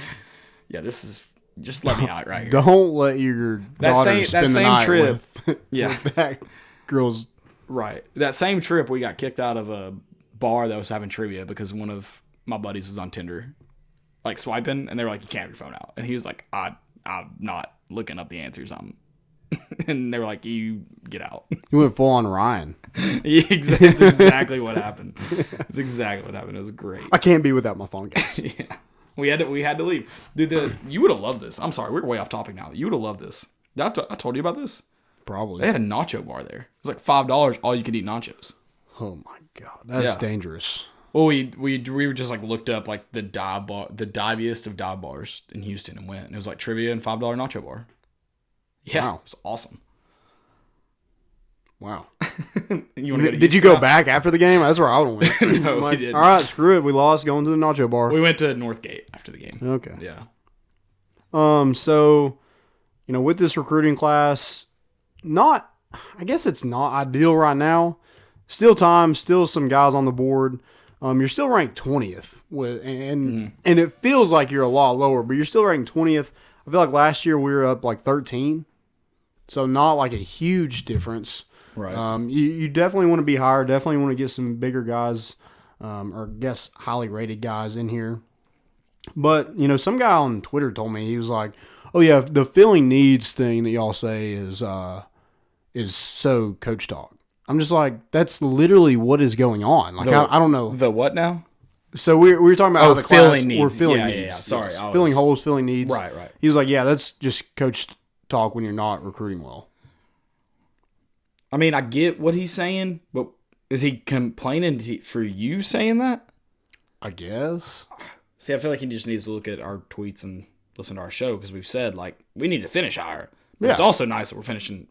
Yeah, this is... Just let me out right here. Don't let your daughter spend the night trip. With that girl's... Right. That same trip, we got kicked out of a bar that was having trivia because one of my buddies was on Tinder, like, swiping, and they were like, you can't have your phone out. And he was like, I'm not looking up the answers. And they were like, you get out. You went full on Ryan. Yeah, it's exactly what happened. It's exactly what happened. It was great. I can't be without my phone, guys. Yeah. We had to leave. Dude, you would have loved this. I'm sorry, we're way off topic now. You would have loved this. I told you about this? Probably. They had a nacho bar there. It was like $5 all you could eat nachos. Oh my God. That's dangerous. Well, we were just like looked up like the diviest of dive bars in Houston and went. And it was like trivia and $5 nacho bar. Yeah, Wow. it was awesome. Wow. Did you go back after the game? That's where I would have went. No, we didn't. All right, screw it. We lost. Going to the nacho bar. We went to Northgate after the game. Okay. Yeah. So, with this recruiting class, I guess it's not ideal right now. Still time, still some guys on the board. You're still ranked 20th and it feels like you're a lot lower, but you're still ranked 20th. I feel like last year we were up like 13. So not like a huge difference. Right. You definitely want to be higher, definitely want to get some bigger guys, or I guess highly rated guys in here. But, some guy on Twitter told me, he was like, oh yeah, the filling needs thing that y'all say is so coach talk. I'm just like, that's literally what is going on. Like, I don't know. The what now? So we were talking about how the filling class, needs. we're filling Yeah. needs. Sorry. Yes. Filling holes, filling needs. Right. He was like, yeah, that's just coach talk when you're not recruiting well. I mean, I get what he's saying, but is he complaining for you saying that? I guess. See, I feel like he just needs to look at our tweets and listen to our show because we've said, like, we need to finish higher. But it's also nice that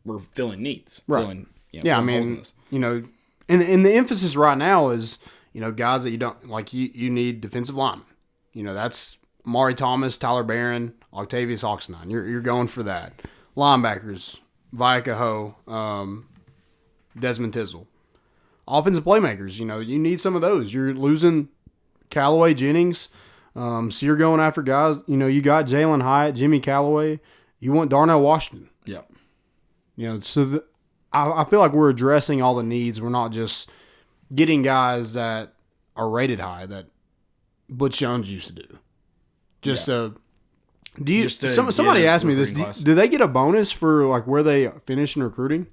we're filling needs. Right. Filling, I mean, and the emphasis right now is, guys that you don't, like, you need defensive linemen. That's Maury Thomas, Tyler Barron, Octavius Oxenine. You're going for that. Linebackers, Vika Ho, Desmond Tizzle. Offensive playmakers, you need some of those. You're losing Callaway, Jennings. So you're going after guys, you got Jalen Hyatt, Jimmy Callaway. You want Darnell Washington. Yep. So I feel like we're addressing all the needs. We're not just getting guys that are rated high that Butch Jones used to do. Somebody asked me this. Do they get a bonus for like where they finish in recruiting?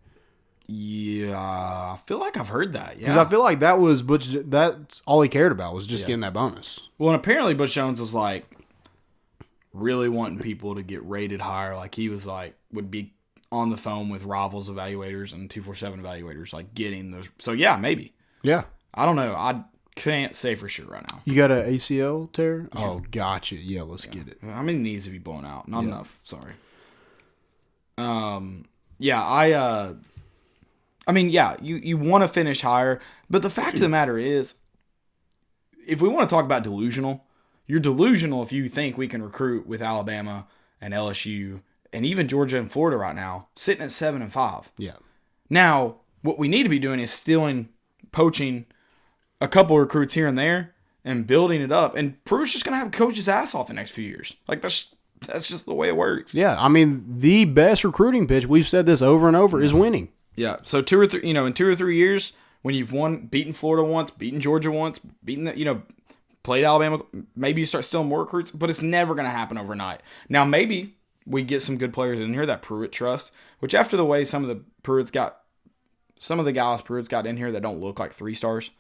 Yeah, I feel like I've heard that. Yeah, because I feel like that was Butch. That's all he cared about was just getting that bonus. Well, and apparently Butch Jones was like really wanting people to get rated higher. Like he was like would be on the phone with Rivals evaluators and 247 evaluators, like getting those. So yeah, maybe. Yeah, I don't know. I can't say for sure right now. You got an ACL tear? Oh, gotcha. Yeah, let's get it. I mean, it needs to be blown out. Not enough. Sorry. I mean, yeah, you want to finish higher, but the fact of the matter is, if we want to talk about delusional, you're delusional if you think we can recruit with Alabama and LSU and even Georgia and Florida right now, sitting at 7-5. Yeah. Now, what we need to be doing is poaching a couple recruits here and there and building it up. And Pruitt's just going to have to coach his ass off the next few years. Like, that's just the way it works. Yeah, I mean, the best recruiting pitch, we've said this over and over, is winning. Yeah, so 2 or 3, in 2 or 3 years, when you've beaten Florida once, beaten Georgia once, played Alabama, maybe you start stealing more recruits, but it's never going to happen overnight. Now, maybe we get some good players in here that Pruitt trusts, which after the way some of the guys Pruitt's got in here that don't look like 3 stars,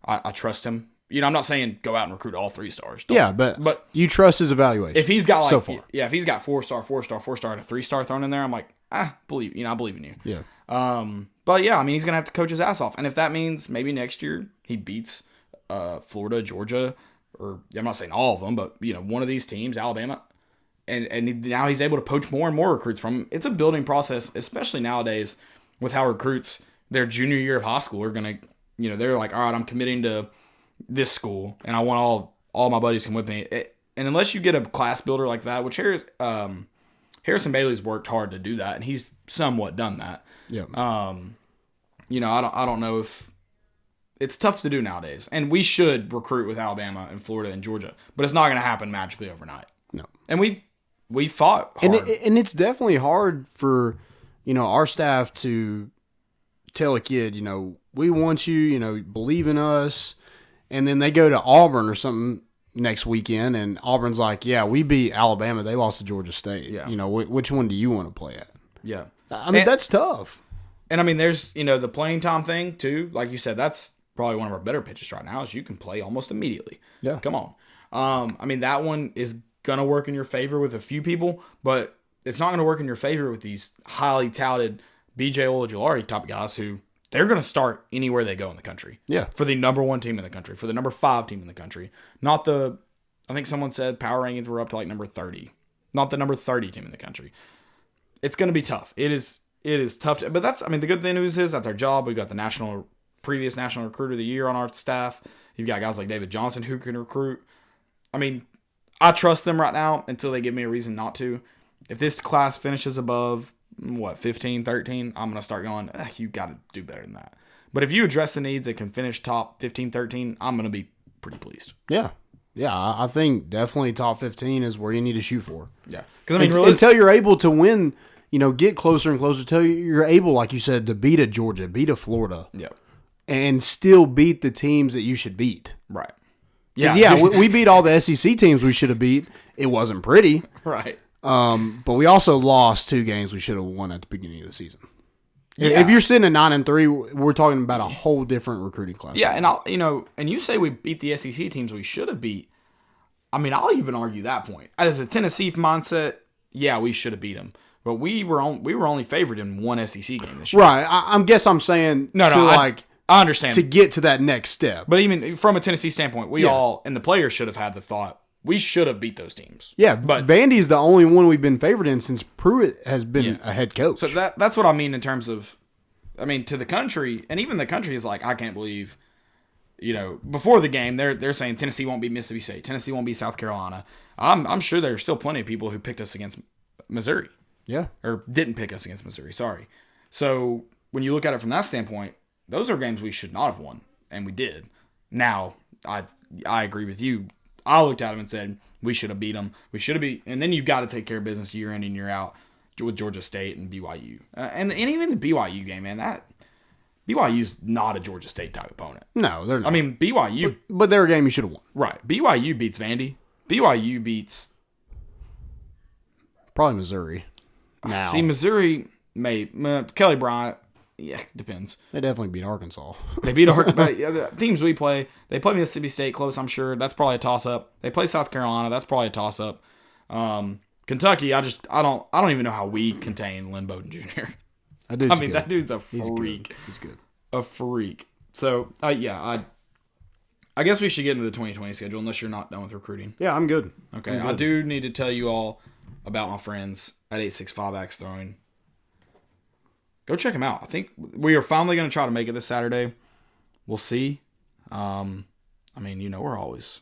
I trust him. I'm not saying go out and recruit all 3 stars. Yeah, but you trust his evaluation. If he's got so far. If he's got 4-star, 4-star, 4-star, and a 3-star thrown in there, I'm like, I believe in you. Yeah. But yeah, I mean, he's gonna have to coach his ass off, and if that means maybe next year he beats Florida, Georgia, or I'm not saying all of them, but one of these teams, Alabama, and now he's able to poach more and more recruits from him. It's a building process, especially nowadays with how recruits their junior year of high school are gonna, they're like, all right, I'm committing to this school, and I want all my buddies to come with me. And unless you get a class builder like that, which Harrison Bailey's worked hard to do that, and he's somewhat done that. Yeah. I don't know if it's tough to do nowadays, and we should recruit with Alabama and Florida and Georgia, but it's not going to happen magically overnight. No. And we fought hard. And it's definitely hard for our staff to tell a kid, we want you, believe in us, and then they go to Auburn or something next weekend, and Auburn's like, yeah, we beat Alabama. They lost to Georgia State. Yeah. Which one do you want to play at? Yeah. I mean, that's tough. And I mean, there's, the playing time thing too. Like you said, that's probably one of our better pitches right now is you can play almost immediately. Yeah. Come on. I mean, that one is going to work in your favor with a few people, but it's not going to work in your favor with these highly touted BJ Ojulari type of guys who they're going to start anywhere they go in the country. Yeah. For the number 1 team in the country, for the number 5 team in the country. Not the, I think someone said power rankings were up to like number 30. Not the number 30 team in the country. It's going to be tough. It is tough. But the good news is that's our job. We've got the previous national recruiter of the year on our staff. You've got guys like David Johnson who can recruit. I mean, I trust them right now until they give me a reason not to. If this class finishes above, 15, 13, I'm going to start going, you got to do better than that. But if you address the needs that can finish top 15, 13, I'm going to be pretty pleased. Yeah. Yeah, I think definitely top 15 is where you need to shoot for. Yeah. Because until you're able to win, get closer and closer, until you're able, like you said, to beat a Georgia, beat a Florida. Yeah. And still beat the teams that you should beat. Right. Yeah, we beat all the SEC teams we should have beat. It wasn't pretty. Right. But we also lost 2 games we should have won at the beginning of the season. Yeah. If you're sitting at 9-3, we're talking about a whole different recruiting class. Yeah, and you say we beat the SEC teams we should have beat. I mean, I'll even argue that point. As a Tennessee mindset, yeah, we should have beat them. But we were only favored in 1 SEC game this year. Right. I'm saying I understand. To get to that next step. But even from a Tennessee standpoint, we all, and the players should have had the thought, we should have beat those teams. Yeah, but Vandy's the only one we've been favored in since Pruitt has been a head coach. So that's what I mean in terms of, to the country, and even the country is like, I can't believe, before the game, they're saying Tennessee won't beat Mississippi State, Tennessee won't beat South Carolina. I'm sure there's still plenty of people who picked us against Missouri. Yeah. Or didn't pick us against Missouri, sorry. So when you look at it from that standpoint, those are games we should not have won, and we did. Now, I agree with you. I looked at them and said, we should have beat them. We should have beat, and then you've got to take care of business year in and year out with Georgia State and BYU. And even the BYU game, man, that BYU's not a Georgia State type opponent. No, they're not. BYU. But they're a game you should have won. Right. BYU beats Vandy. BYU beats probably Missouri. Now. See, Missouri Kelly Bryant, yeah, depends. They definitely beat Arkansas. They beat the teams we play. They play Mississippi State close, I'm sure. That's probably a toss-up. They play South Carolina. That's probably a toss-up. Kentucky, I don't even know how we contain Lynn Bowden Jr. That dude's a freak. He's good. A freak. So, I guess we should get into the 2020 schedule unless you're not done with recruiting. Yeah, I'm good. Okay, I do need to tell you all about my friends at 865 Axe Throwing. Go check them out. I think we are finally going to try to make it this Saturday. We'll see. We're always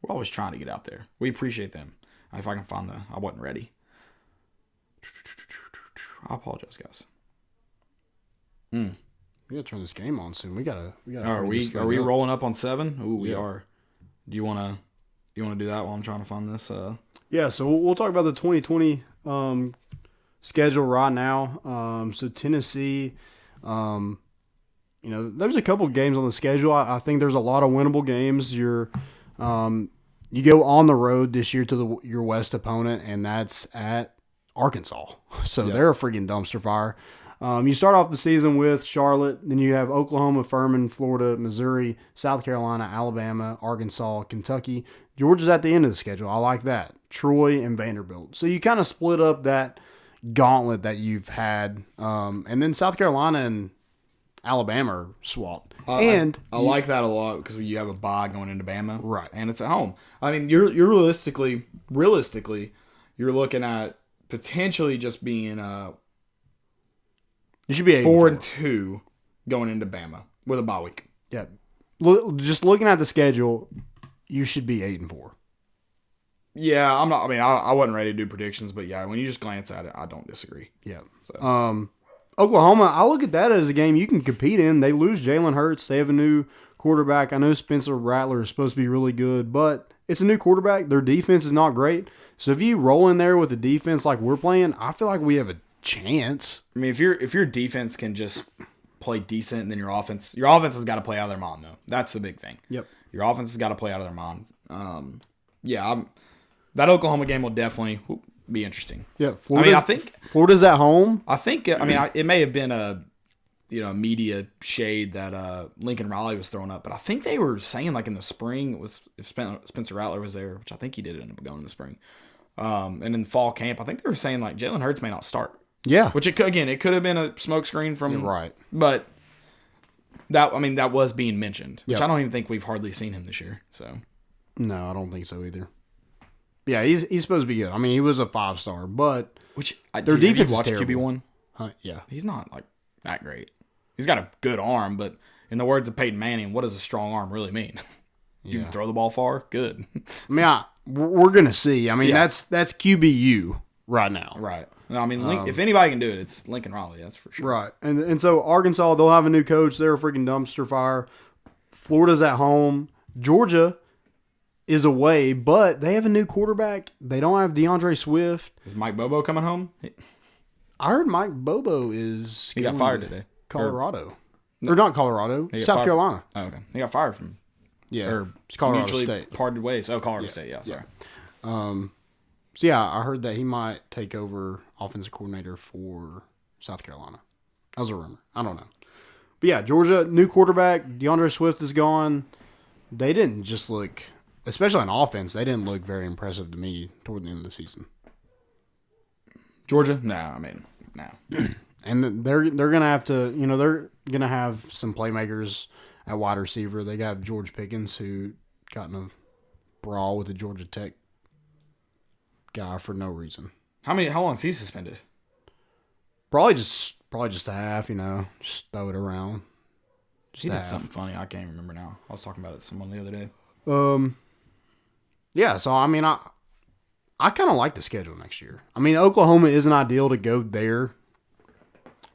trying to get out there. We appreciate them. If I can find I wasn't ready. I apologize, guys. We gotta turn this game on soon. We gotta. Are we rolling up on 7? Ooh, we are. Do you wanna do that while I'm trying to find this? Yeah. So we'll talk about the 2020 schedule right now. So Tennessee, there's a couple games on the schedule. I think there's a lot of winnable games. You go on the road this year to your West opponent, and that's at Arkansas. So they're a freaking dumpster fire. You start off the season with Charlotte, then you have Oklahoma, Furman, Florida, Missouri, South Carolina, Alabama, Arkansas, Kentucky. Georgia's at the end of the schedule. I like that. Troy and Vanderbilt. So you kind of split up that gauntlet that you've had. And then South Carolina and Alabama are swapped. I like that a lot because you have a bye going into Bama. Right. And it's at home. You're realistically, you're looking at potentially just being you should be 4-2 going into Bama with a bye week. Yeah. Just looking at the schedule, you should be 8-4. Yeah, I'm not. I wasn't ready to do predictions, but yeah, when you just glance at it, I don't disagree. Yeah. So. Oklahoma, I look at that as a game you can compete in. They lose Jalen Hurts. They have a new quarterback. I know Spencer Rattler is supposed to be really good, but it's a new quarterback. Their defense is not great. So if you roll in there with a defense like we're playing, I feel like we have a chance. If your defense can just play decent, and then your offense has got to play out of their mind, though. That's the big thing. Yep. Your offense has got to play out of their mind. That Oklahoma game will definitely be interesting. Yeah, I think Florida's at home. I think it may have been a media shade that Lincoln Riley was throwing up, but I think they were saying like in the spring it was if Spencer Rattler was there, which I think he did end up going in the spring, and in fall camp I think they were saying like Jalen Hurts may not start. Yeah. Which, it could have been a smokescreen from... Right. But, that was being mentioned. Which Yep. I don't even think we've hardly seen him this year. So, No, I don't think so either. Yeah, he's supposed to be good. I mean, he was a 5-star, but their defense is terrible. QB1? Yeah. He's not, that great. He's got a good arm, but in the words of Peyton Manning, what does a strong arm really mean? You can throw the ball far? Good. I mean, we're going to see. I mean, that's QBU right now. Right. No, I mean, if anybody can do it, it's Lincoln Riley. That's for sure. Right. And so Arkansas, they'll have a new coach. They're a freaking dumpster fire. Florida's at home. Georgia is away, but they have a new quarterback. They don't have DeAndre Swift. Is Mike Bobo coming home? I heard Mike Bobo is... He got fired today. Colorado. Or not Colorado. South Carolina. Oh, okay. He got fired from... Yeah. Or it's Colorado mutually State. parted ways. Oh, Colorado State. Yeah, sorry. So, yeah, I heard that he might take over offensive coordinator for South Carolina. That was a rumor. I don't know. But, yeah, Georgia, new quarterback. DeAndre Swift is gone. They didn't just look, especially on offense, they didn't look very impressive to me toward the end of the season. Georgia? No, I mean, no. And they're going to have to, they're going to have some playmakers at wide receiver. They got George Pickens, who got in a brawl with the Georgia Tech guy for no reason. How long is he suspended? Probably just a half, just throw it around. He did something funny. I can't remember now. I was talking about it to someone the other day. Yeah, so I mean, I kind of like the schedule next year. I mean, Oklahoma isn't ideal to go there.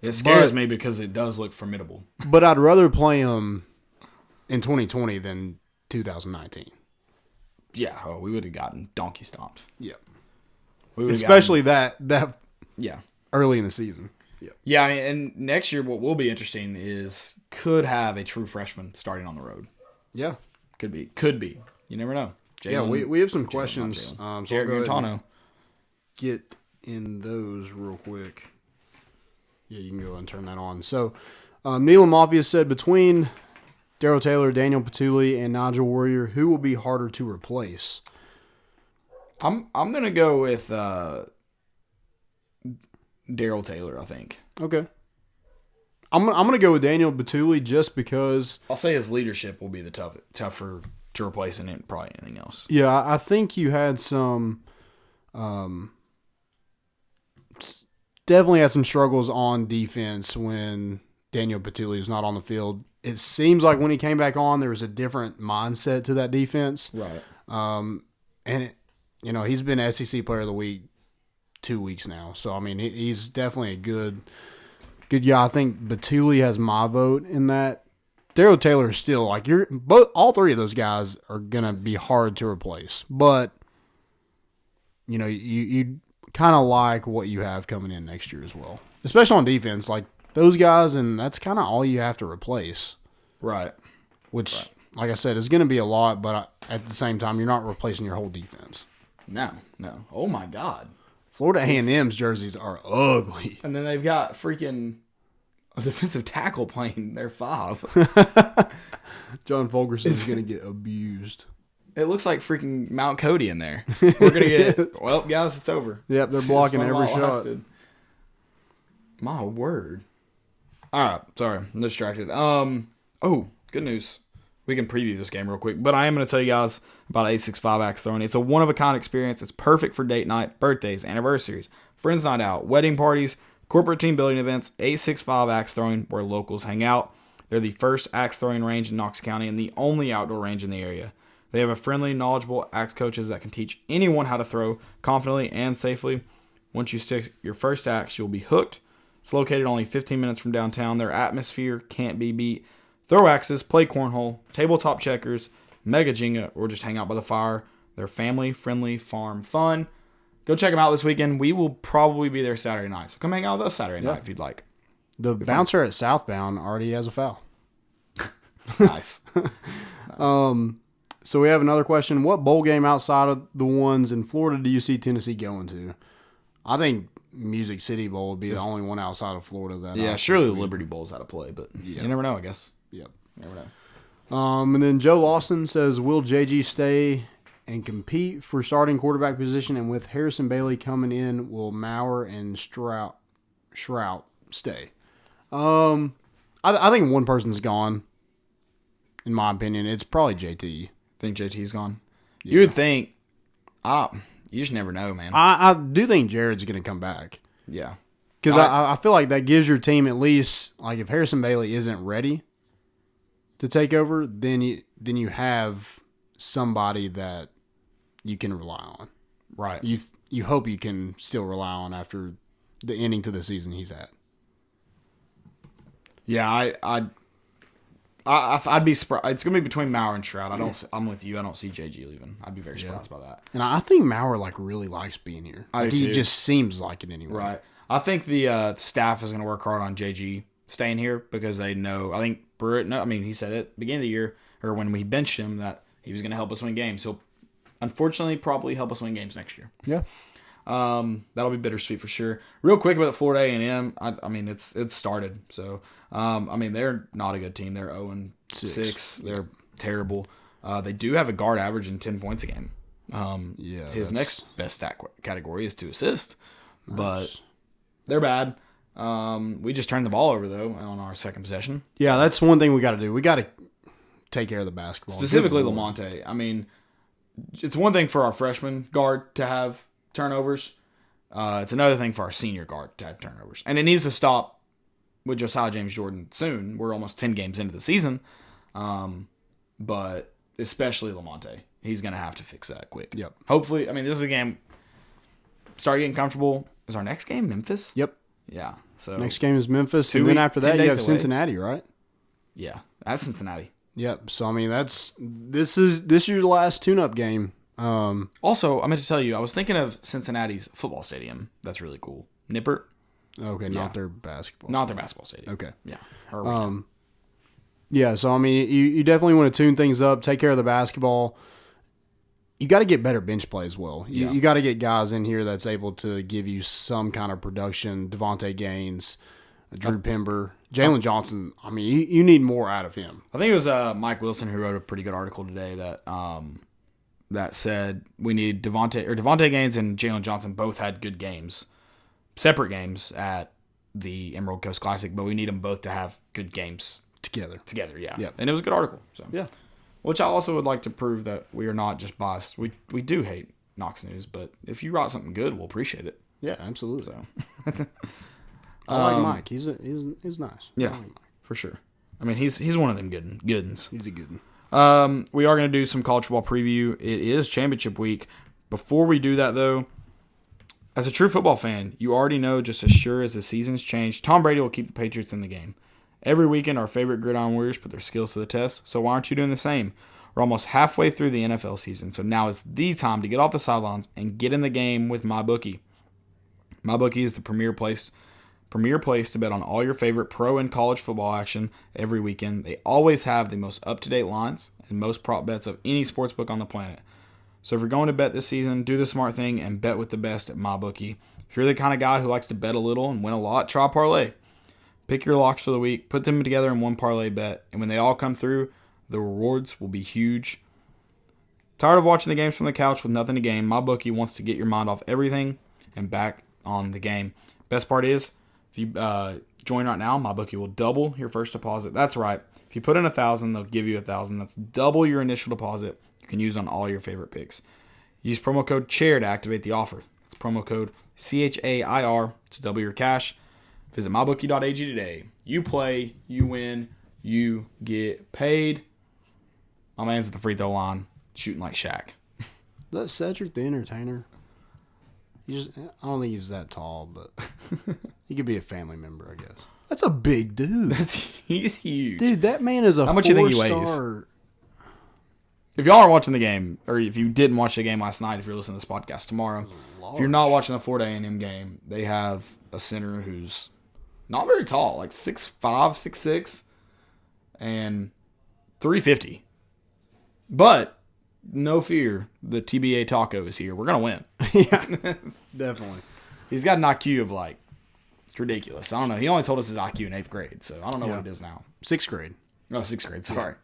It scares me because it does look formidable. But I'd rather play them in 2020 than 2019. Yeah, we would have gotten donkey stomped. Yeah. Especially that yeah, early in the season. Yeah. Yeah, I mean, and next year what will be interesting is could have a true freshman starting on the road. Yeah. Could be. You never know. Jalen, yeah, we have some questions. So I'll go ahead and get in those real quick. Yeah, you can go and turn that on. So, Neil and Mafia said, between Darrell Taylor, Daniel Petulli, and Nigel Warrior, who will be harder to replace? I'm gonna go with Darrell Taylor. I think. Okay. I'm gonna go with Daniel Petulli just because I'll say his leadership will be the tougher to replace than probably anything else. Yeah, I think you had some. Definitely had some struggles on defense when Daniel Petulli was not on the field. It seems like when he came back on, there was a different mindset to that defense. Right. And he's been SEC Player of the Week 2 weeks now. So I mean, he's definitely a good guy. I think Petulli has my vote in that. Darrell Taylor is still all three of those guys are gonna be hard to replace. But you kind of like what you have coming in next year as well, especially on defense. Like those guys, and that's kind of all you have to replace. Right. Which, like I said, is going to be a lot, but at the same time, you're not replacing your whole defense. No. Oh my God. Florida A&M's jerseys are ugly. And then they've got freaking a defensive tackle playing their 5. John Fulkerson is going to get abused. It looks like freaking Mount Cody in there. We're going to get... Well, guys, it's over. Yep, they're blocking every shot. My word. All right, sorry. I'm distracted. Oh, good news. We can preview this game real quick. But I am going to tell you guys about 865 Axe Throwing. It's a one-of-a-kind experience. It's perfect for date night, birthdays, anniversaries, friends night out, wedding parties, corporate team building events. 865 Axe Throwing, where locals hang out. They're the first axe throwing range in Knox County and the only outdoor range in the area. They have a friendly, knowledgeable axe coaches that can teach anyone how to throw confidently and safely. Once you stick your first axe, you'll be hooked. It's located only 15 minutes from downtown. Their atmosphere can't be beat. Throw axes, play cornhole, tabletop checkers, mega Jenga, or just hang out by the fire. They're family-friendly farm fun. Go check them out this weekend. We will probably be there Saturday night. So come hang out with us Saturday night if you'd like. The bouncer at Southbound already has a foul. Nice. So we have another question. What bowl game outside of the ones in Florida do you see Tennessee going to? I think Music City Bowl would be the only one outside of Florida that. Yeah, surely the Liberty Bowl's out of play, but you never know, I guess. Yep. You never know. And then Joe Lawson says, will JG stay and compete for starting quarterback position? And with Harrison Bailey coming in, will Maurer and Stroud Shrout stay. I think one person's gone. In my opinion, it's probably JT. Think JT's gone? Yeah. You would think. You just never know, man. I do think Jared's going to come back. Yeah. Because I feel like that gives your team at least, like if Harrison Bailey isn't ready to take over, then you have somebody that you can rely on. Right. You hope you can still rely on after the ending to the season he's at. Yeah, I'd be surprised. It's gonna be between Maurer and Shroud. I'm with you. I don't see JG leaving. I'd be very surprised by that. And I think Maurer really likes being here. He just seems like it anyway. Right. I think the staff is gonna work hard on JG staying here because they know. I think Pruitt. No, I mean he said it at the beginning of the year or when we benched him that he was gonna help us win games. He'll unfortunately probably help us win games next year. Yeah. That'll be bittersweet for sure. Real quick about Florida A&M. I mean it's started. So I mean they're not a good team. They're 0-6. They're terrible. They do have a guard averaging 10 points a game. His next best stat category is to assist, but they're bad. We just turned the ball over though on our second possession. Yeah, that's one thing we got to do. We got to take care of the basketball. Specifically Lamonte. I mean, it's one thing for our freshman guard to have turnovers. It's another thing for our senior guard to have turnovers. And it needs to stop with Josiah James Jordan soon. We're almost 10 games into the season. But especially Lamonte. He's going to have to fix that quick. Yep. Hopefully, I mean, this is a game. Start getting comfortable. Is our next game Memphis? Yep. Yeah. So next game is Memphis. And then after that, you have Cincinnati, right? Yeah. That's Cincinnati. Yep. So, I mean, this is your last tune-up game. Also, I meant to tell you, I was thinking of Cincinnati's football stadium. That's really cool. Nippert. Okay, not their basketball. Not their basketball stadium. Okay. Yeah. Yeah, so I mean, you definitely want to tune things up, take care of the basketball. You got to get better bench play as well. You got to get guys in here that's able to give you some kind of production. Devontae Gaines, Drew Pember, Jalen Johnson. I mean, you need more out of him. I think it was Mike Wilson who wrote a pretty good article today that said we need Devontae Gaines and Jalen Johnson both had good games, separate games at the Emerald Coast Classic, but we need them both to have good games together. Yeah. Yep. And it was a good article. So yeah. Which I also would like to prove that we are not just biased. We do hate Knox News, but if you write something good, we'll appreciate it. Yeah, absolutely. So I like Mike. He's nice. Yeah, I like Mike. For sure. I mean, he's one of them good uns. He's a good one. We are going to do some college football preview. It is championship week. Before we do that, though, as a true football fan, you already know just as sure as the season's changed, Tom Brady will keep the Patriots in the game. Every weekend, our favorite gridiron warriors put their skills to the test, so why aren't you doing the same? We're almost halfway through the NFL season, so now is the time to get off the sidelines and get in the game with MyBookie. MyBookie is the premier place to bet on all your favorite pro and college football action every weekend. They always have the most up-to-date lines and most prop bets of any sportsbook on the planet. So if you're going to bet this season, do the smart thing and bet with the best at MyBookie. If you're the kind of guy who likes to bet a little and win a lot, try parlay. Pick your locks for the week, put them together in one parlay bet, and when they all come through, the rewards will be huge. Tired of watching the games from the couch with nothing to gain? MyBookie wants to get your mind off everything and back on the game. Best part is, if you join right now, MyBookie will double your first deposit. That's right. If you put in $1,000, they'll give you $1,000. That's double your initial deposit. You can use on all your favorite picks. Use promo code CHAIR to activate the offer. That's promo code CHAIR to double your cash. Visit mybookie.ag today. You play, you win, you get paid. My man's at the free throw line, shooting like Shaq. That's Cedric the Entertainer. I don't think he's that tall, but he could be a family member, I guess. That's a big dude. He's huge. Dude, that man is a How much you think he weighs? If y'all aren't watching the game, or if you didn't watch the game last night, if you're listening to this podcast tomorrow, if you're not watching the Florida A&M game, they have a center who's not very tall, like 6'5", 6'6", and 350. But no fear, the TBA Taco is here. We're gonna win. Yeah, definitely. He's got an IQ of like, it's ridiculous. I don't know. He only told us his IQ in 8th grade, so I don't know what it is now. 6th grade. Oh, 6th grade. Sorry.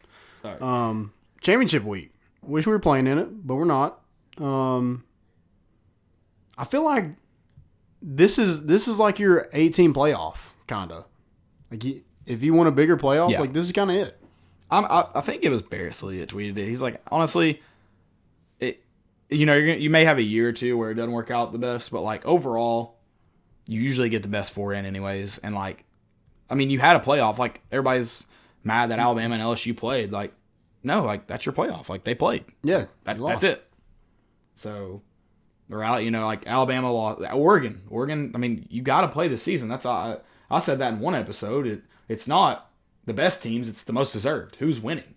Championship week. Wish we were playing in it, but we're not. I feel like this is like your 18 playoff kind of. Like if you want a bigger playoff, like this is kind of it. I think it was Bearsley that tweeted it. He's like, honestly, you may have a year or two where it doesn't work out the best, but like overall, you usually get the best four in anyways. And like, I mean, you had a playoff. Like everybody's mad that Alabama and LSU played. Like, no, like that's your playoff. Like they played. Yeah, that's it. So, or out, like Alabama lost. Oregon. I mean, you got to play this season. That's I said that in one episode. It's not the best teams. It's the most deserved. Who's winning?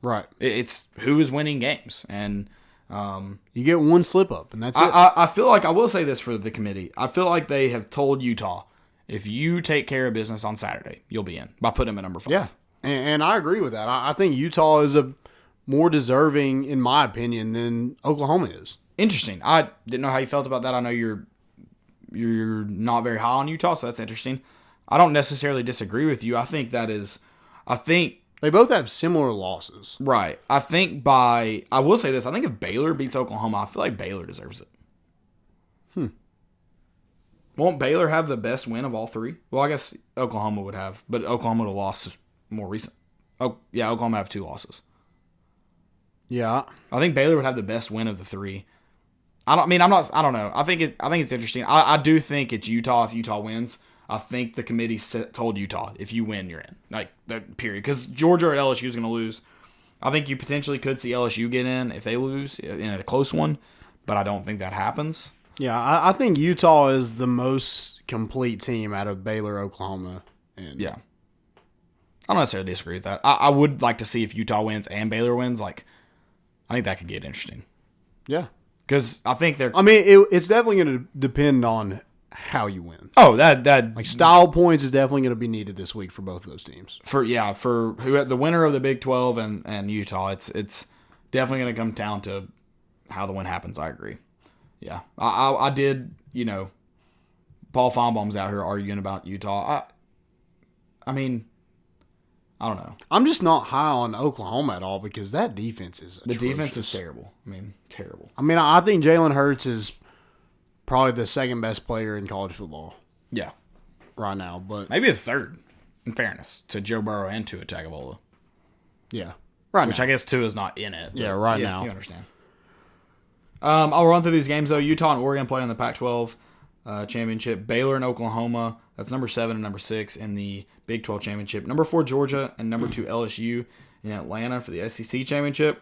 Right. It's who is winning games and. You get one slip up, and that's it. I feel like I will say this for the committee. I feel like they have told Utah, if you take care of business on Saturday, you'll be in by putting them at number 5. Yeah, and I agree with that. I think Utah is a more deserving, in my opinion, than Oklahoma is. Interesting. I didn't know how you felt about that. I know you're not very high on Utah, so that's interesting. I don't necessarily disagree with you. I think they both have similar losses. Right. I will say this. I think if Baylor beats Oklahoma, I feel like Baylor deserves it. Won't Baylor have the best win of all three? Well, I guess Oklahoma would have, but Oklahoma would have lost more recent. Oh, yeah, Oklahoma have 2 losses. Yeah. I think Baylor would have the best win of the 3. I don't know. I think it's interesting. I do think it's Utah if Utah wins. I think the committee told Utah, if you win, you're in. Like, that period. Because Georgia or LSU is going to lose. I think you potentially could see LSU get in if they lose in a close one, but I don't think that happens. Yeah, I think Utah is the most complete team out of Baylor, Oklahoma. Yeah. I don't necessarily disagree with that. I would like to see if Utah wins and Baylor wins. Like, I think that could get interesting. Yeah. Because I think they're... I mean, it's definitely going to depend on how you win. Oh, that like style points is definitely going to be needed this week for both of those teams. For who the winner of the Big 12 and Utah, it's definitely going to come down to how the win happens. I agree. Yeah, I did. Paul Feinbaum's out here arguing about Utah. I mean, I don't know. I'm just not high on Oklahoma at all because that defense is atrocious. The defense is terrible. I mean, terrible. I mean, I think Jalen Hurts is probably the second best player in college football. Yeah. Right now, but maybe a third, in fairness, to Joe Burrow and Tua Tagovailoa. Yeah. Which I guess Tua's not in it. Yeah, right now. You understand. I'll run through these games, though. Utah and Oregon play in the Pac-12 championship. Baylor and Oklahoma, that's number 7 and number 6 in the Big 12 championship. Number 4, Georgia, and number 2, LSU in Atlanta for the SEC championship.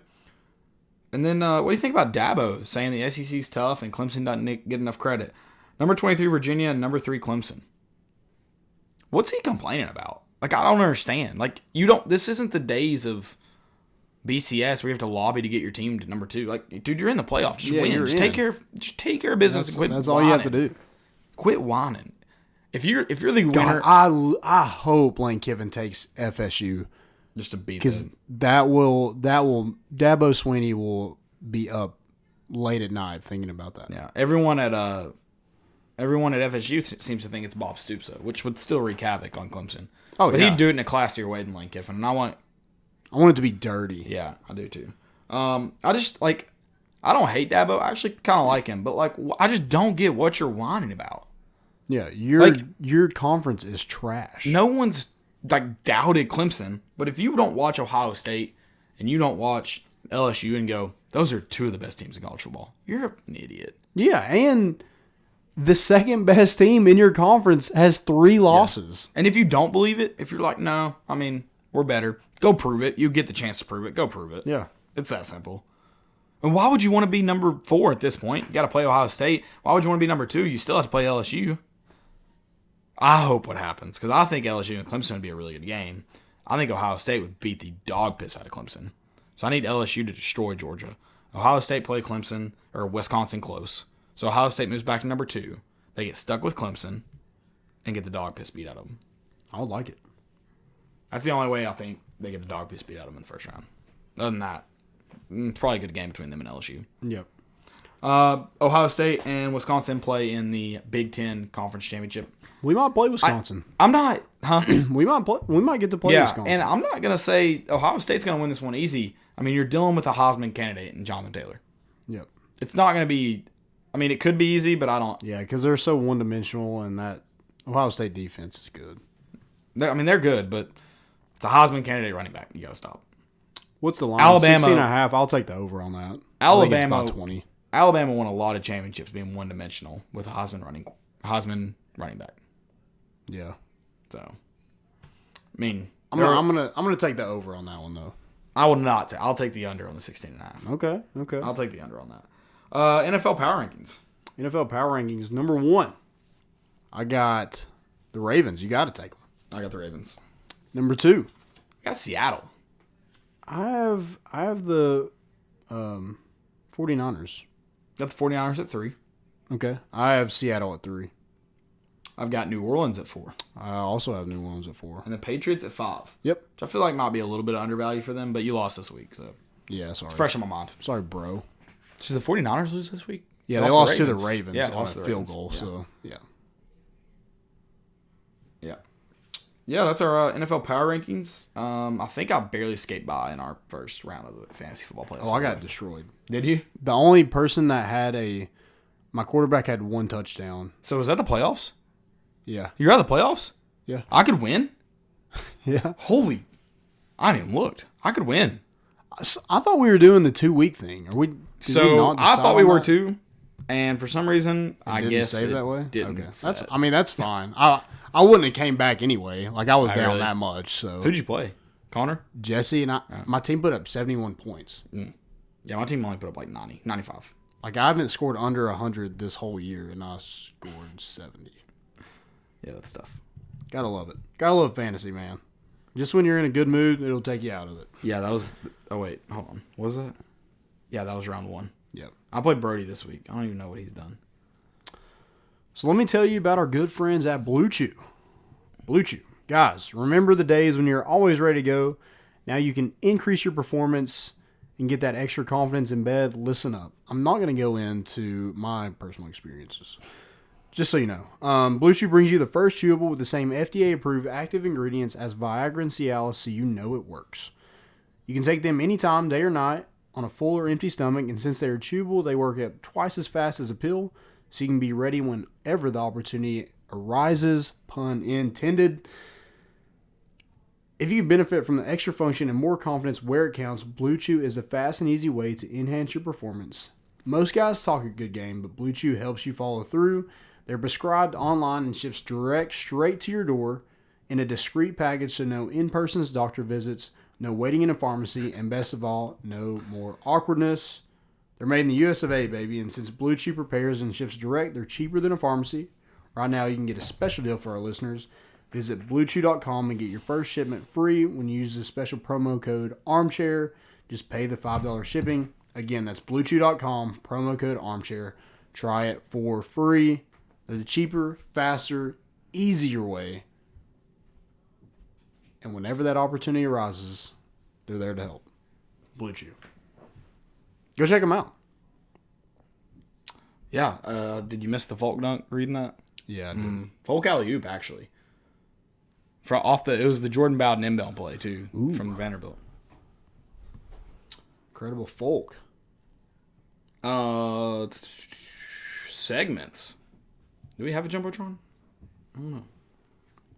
And then what do you think about Dabo saying the SEC's tough and Clemson doesn't get enough credit? Number 23, Virginia, and number 3, Clemson. What's he complaining about? Like, I don't understand. Like, this isn't the days of BCS where you have to lobby to get your team to number 2. Like, dude, you're in the playoff. Just win. Just take care of business. That's, and quit that's whining. all you have to do. Quit whining. If you're the God, winner, I hope Lane Kiffin takes FSU just to beat because that will Dabo Swinney will be up late at night thinking about that. Yeah, everyone at FSU seems to think it's Bob Stoops, though, which would still wreak havoc on Clemson. Oh, but yeah. he'd do it in a classier way than Lane Kiffin, and I want it to be dirty. Yeah, I do too. I just I don't hate Dabo. I actually kind of like him, but I just don't get what you're whining about. Yeah, your conference is trash. No one's doubted Clemson, but if you don't watch Ohio State and you don't watch LSU and go, those are 2 of the best teams in college football, you're an idiot. Yeah, and the second best team in your conference has 3 losses. Yeah. And if you don't believe it, if you're like, no, I mean, we're better, go prove it. You get the chance to prove it. Go prove it. Yeah. It's that simple. And why would you want to be number 4 at this point? You got to play Ohio State. Why would you want to be number 2? You still have to play LSU. I hope what happens, because I think LSU and Clemson would be a really good game. I think Ohio State would beat the dog piss out of Clemson. So I need LSU to destroy Georgia. Ohio State play Clemson, or Wisconsin close. So Ohio State moves back to number 2. They get stuck with Clemson and get the dog piss beat out of them. I would like it. That's the only way I think they get the dog piss beat out of them in the first round. Other than that, probably a good game between them and LSU. Yep. Ohio State and Wisconsin play in the Big Ten Conference Championship. We might play Wisconsin. I'm not, huh? We might get to play Wisconsin. And I'm not gonna say Ohio State's gonna win this one easy. I mean, you're dealing with a Heisman candidate in Jonathan Taylor. Yep. It's not gonna be I mean, it could be easy, but I don't. Yeah, because they're so one-dimensional, and that Ohio State defense is good. They're good, but it's a Heisman candidate running back. You got to stop. What's the line? Alabama. 16.5. I'll take the over on that. Alabama. I think it's about 20. Alabama won a lot of championships being one-dimensional with a Heisman running back. Yeah. So, I mean, I'm gonna take the over on that one though. I will not. I'll take the under on the 16.5. Okay. I'll take the under on that. NFL power rankings. NFL power rankings number 1. I got the Ravens. You got to take them. I got the Ravens. Number 2. I got Seattle. I have the 49ers. Got the 49ers at 3. Okay. I have Seattle at 3. I've got New Orleans at 4. I also have New Orleans at 4. And the Patriots at 5. Yep. Which I feel like might be a little bit undervalued for them, but you lost this week, so Yeah, sorry. it's fresh in my mind. Sorry, bro. Did the 49ers lose this week? Yeah, they lost to the Ravens Yeah, on a field goal, so yeah. Yeah, that's our NFL power rankings. I think I barely escaped by in our first round of the fantasy football playoffs. Oh, I got destroyed. Did you? The only person that had my quarterback had 1 touchdown. So was that the playoffs? Yeah. You're out of the playoffs? Yeah. I could win? Yeah. Holy. I hadn't even looked. I could win. I thought we were doing the 2-week thing. Are we? So I thought we were too. And for some reason, I guess save it that way. Didn't. Okay. Set. That's fine. I wouldn't have came back anyway. Like I was down really? that much. So Who'd you play? Connor? Jesse and my team put up 71 points. Yeah, my team only put up like 90, 95. Like I haven't scored under 100 this whole year, and I scored 70. Yeah, that's tough. Gotta love it. Gotta love fantasy, man. Just when you're in a good mood, it'll take you out of it. Yeah, that was. Oh wait, hold on. Was that? Yeah, that was round 1. Yep. I played Brody this week. I don't even know what he's done. So let me tell you about our good friends at Blue Chew. Blue Chew. Guys, remember the days when you're always ready to go? Now you can increase your performance and get that extra confidence in bed. Listen up. I'm not going to go into my personal experiences. Just so you know. Blue Chew brings you the first chewable with the same FDA-approved active ingredients as Viagra and Cialis, so you know it works. You can take them anytime, day or night, on a full or empty stomach, and since they are chewable, they work up twice as fast as a pill, so you can be ready whenever the opportunity arises, pun intended. If you benefit from the extra function and more confidence where it counts, Blue Chew is the fast and easy way to enhance your performance. Most guys talk a good game, but Blue Chew helps you follow through. They're prescribed online and ships straight to your door in a discreet package, so no in-person doctor visits, no waiting in a pharmacy, and best of all, no more awkwardness. They're made in the US of A, baby, and since Blue Chew prepares and ships direct, they're cheaper than a pharmacy. Right now, you can get a special deal for our listeners. Visit BlueChew.com and get your first shipment free when you use the special promo code ARMCHAIR. Just pay the $5 shipping. Again, that's BlueChew.com, promo code ARMCHAIR. Try it for free. They're the cheaper, faster, easier way. And whenever that opportunity arises, they're there to help. Blue Chew. Go check them out. Yeah. Did you miss the Folk dunk reading that? Yeah, I did. Folk alley-oop, actually. It was the Jordan Bowden inbound play, too, from Vanderbilt. Incredible Folk. Segments. Do we have a Jumbotron? I don't know.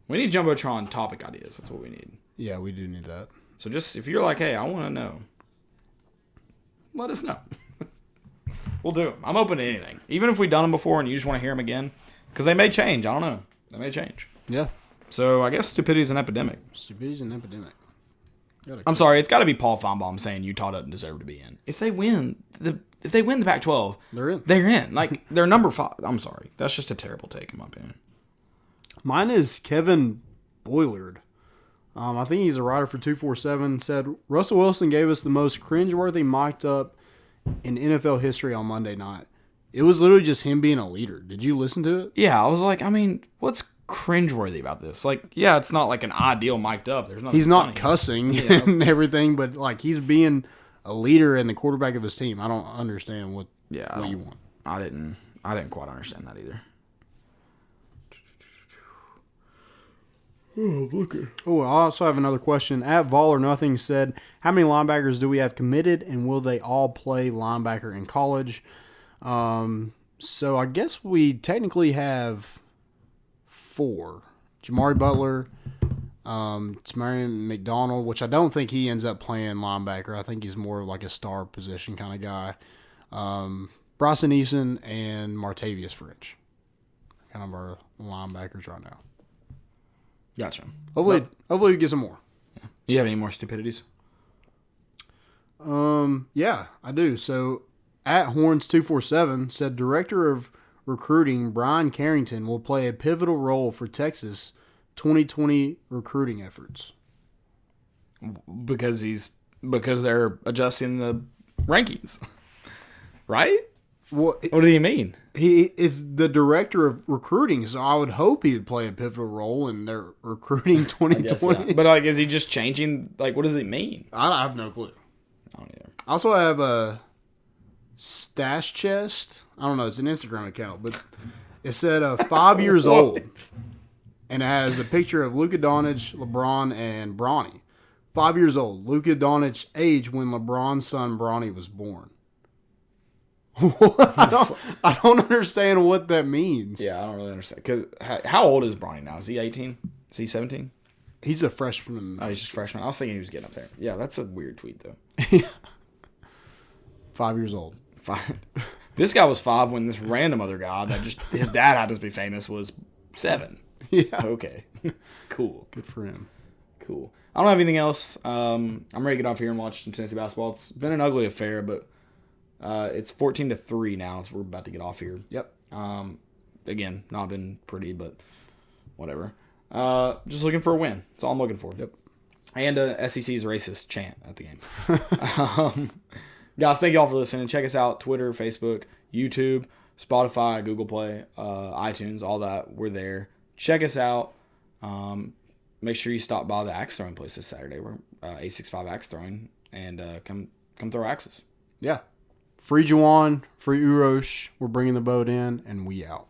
We need Jumbotron topic ideas. That's what we need. Yeah, we do need that. So just, if you're like, hey, I want to know, let us know. We'll do them. I'm open to anything. Even if we've done them before and you just want to hear them again. Because they may change. I don't know. They may change. Yeah. So I guess stupidity is an epidemic. Stupidity is an epidemic. I'm sorry. It's got to be Paul Feinbaum saying Utah doesn't deserve to be in. If they win the Pac-12, they're in. They're in. Like, they're number 5. I'm sorry. That's just a terrible take, in my opinion. Mine is Kevin Boylard. I think he's a writer for 247. Said, Russell Wilson gave us the most cringeworthy mic'd up in NFL history on Monday night. It was literally just him being a leader. Did you listen to it? Yeah, I was like, I mean, what's cringeworthy about this? Like, yeah, it's not like an ideal mic'd up. There's nothing. He's not funny. cussing and everything, but like he's being a leader and the quarterback of his team. I don't understand what you want. I didn't quite understand that either. Oh, look at. Oh, I also have another question. At Vol or Nothing said, how many linebackers do we have committed, and will they all play linebacker in college? So I guess we technically have 4. Jamari Butler, Tamarian McDonald, which I don't think he ends up playing linebacker. I think he's more of like a star position kind of guy. Bryson Eason and Martavius French. Kind of our linebackers right now. Gotcha. Hopefully we get some more. You have any more stupidities? Yeah, I do. So at Horns247 said Director of Recruiting Brian Carrington will play a pivotal role for Texas 2020 recruiting efforts. Because they're adjusting the rankings, right? Well, What do you mean? he is the director of recruiting, so I would hope he would play a pivotal role in their recruiting 2020. Yeah. But like, is he just changing? Like, what does it mean? I have no clue. I don't either. I also have a Stash Chest. I don't know. It's an Instagram account, but it said 5 years old, and it has a picture of Luka Doncic, LeBron, and Bronny. 5 years old. Luka Doncic age when LeBron's son Bronny was born. I don't understand what that means. Yeah, I don't really understand. Cause how old is Bronny now? Is he 18? Is he 17? He's a freshman. Oh, he's just a freshman. I was thinking he was getting up there. Yeah, that's a weird tweet though. 5 years old. 5. This guy was 5 when this random other guy that just his dad happens to be famous was 7. Yeah. Okay. Cool. Good for him. Cool. I don't have anything else. I'm ready to get off here and watch some Tennessee basketball. It's been an ugly affair, but it's 14-3 now, so we're about to get off here. Yep. Again, not been pretty, but whatever. Just looking for a win. That's all I'm looking for. Yep. And SEC's racist chant at the game. Guys, thank you all for listening. Check us out, Twitter, Facebook, YouTube, Spotify, Google Play, iTunes, all that. We're there. Check us out. Make sure you stop by the axe throwing place this Saturday. We're A65 axe throwing, and come throw axes. Yeah. Free Juwan, free Urosh. We're bringing the boat in, and we out.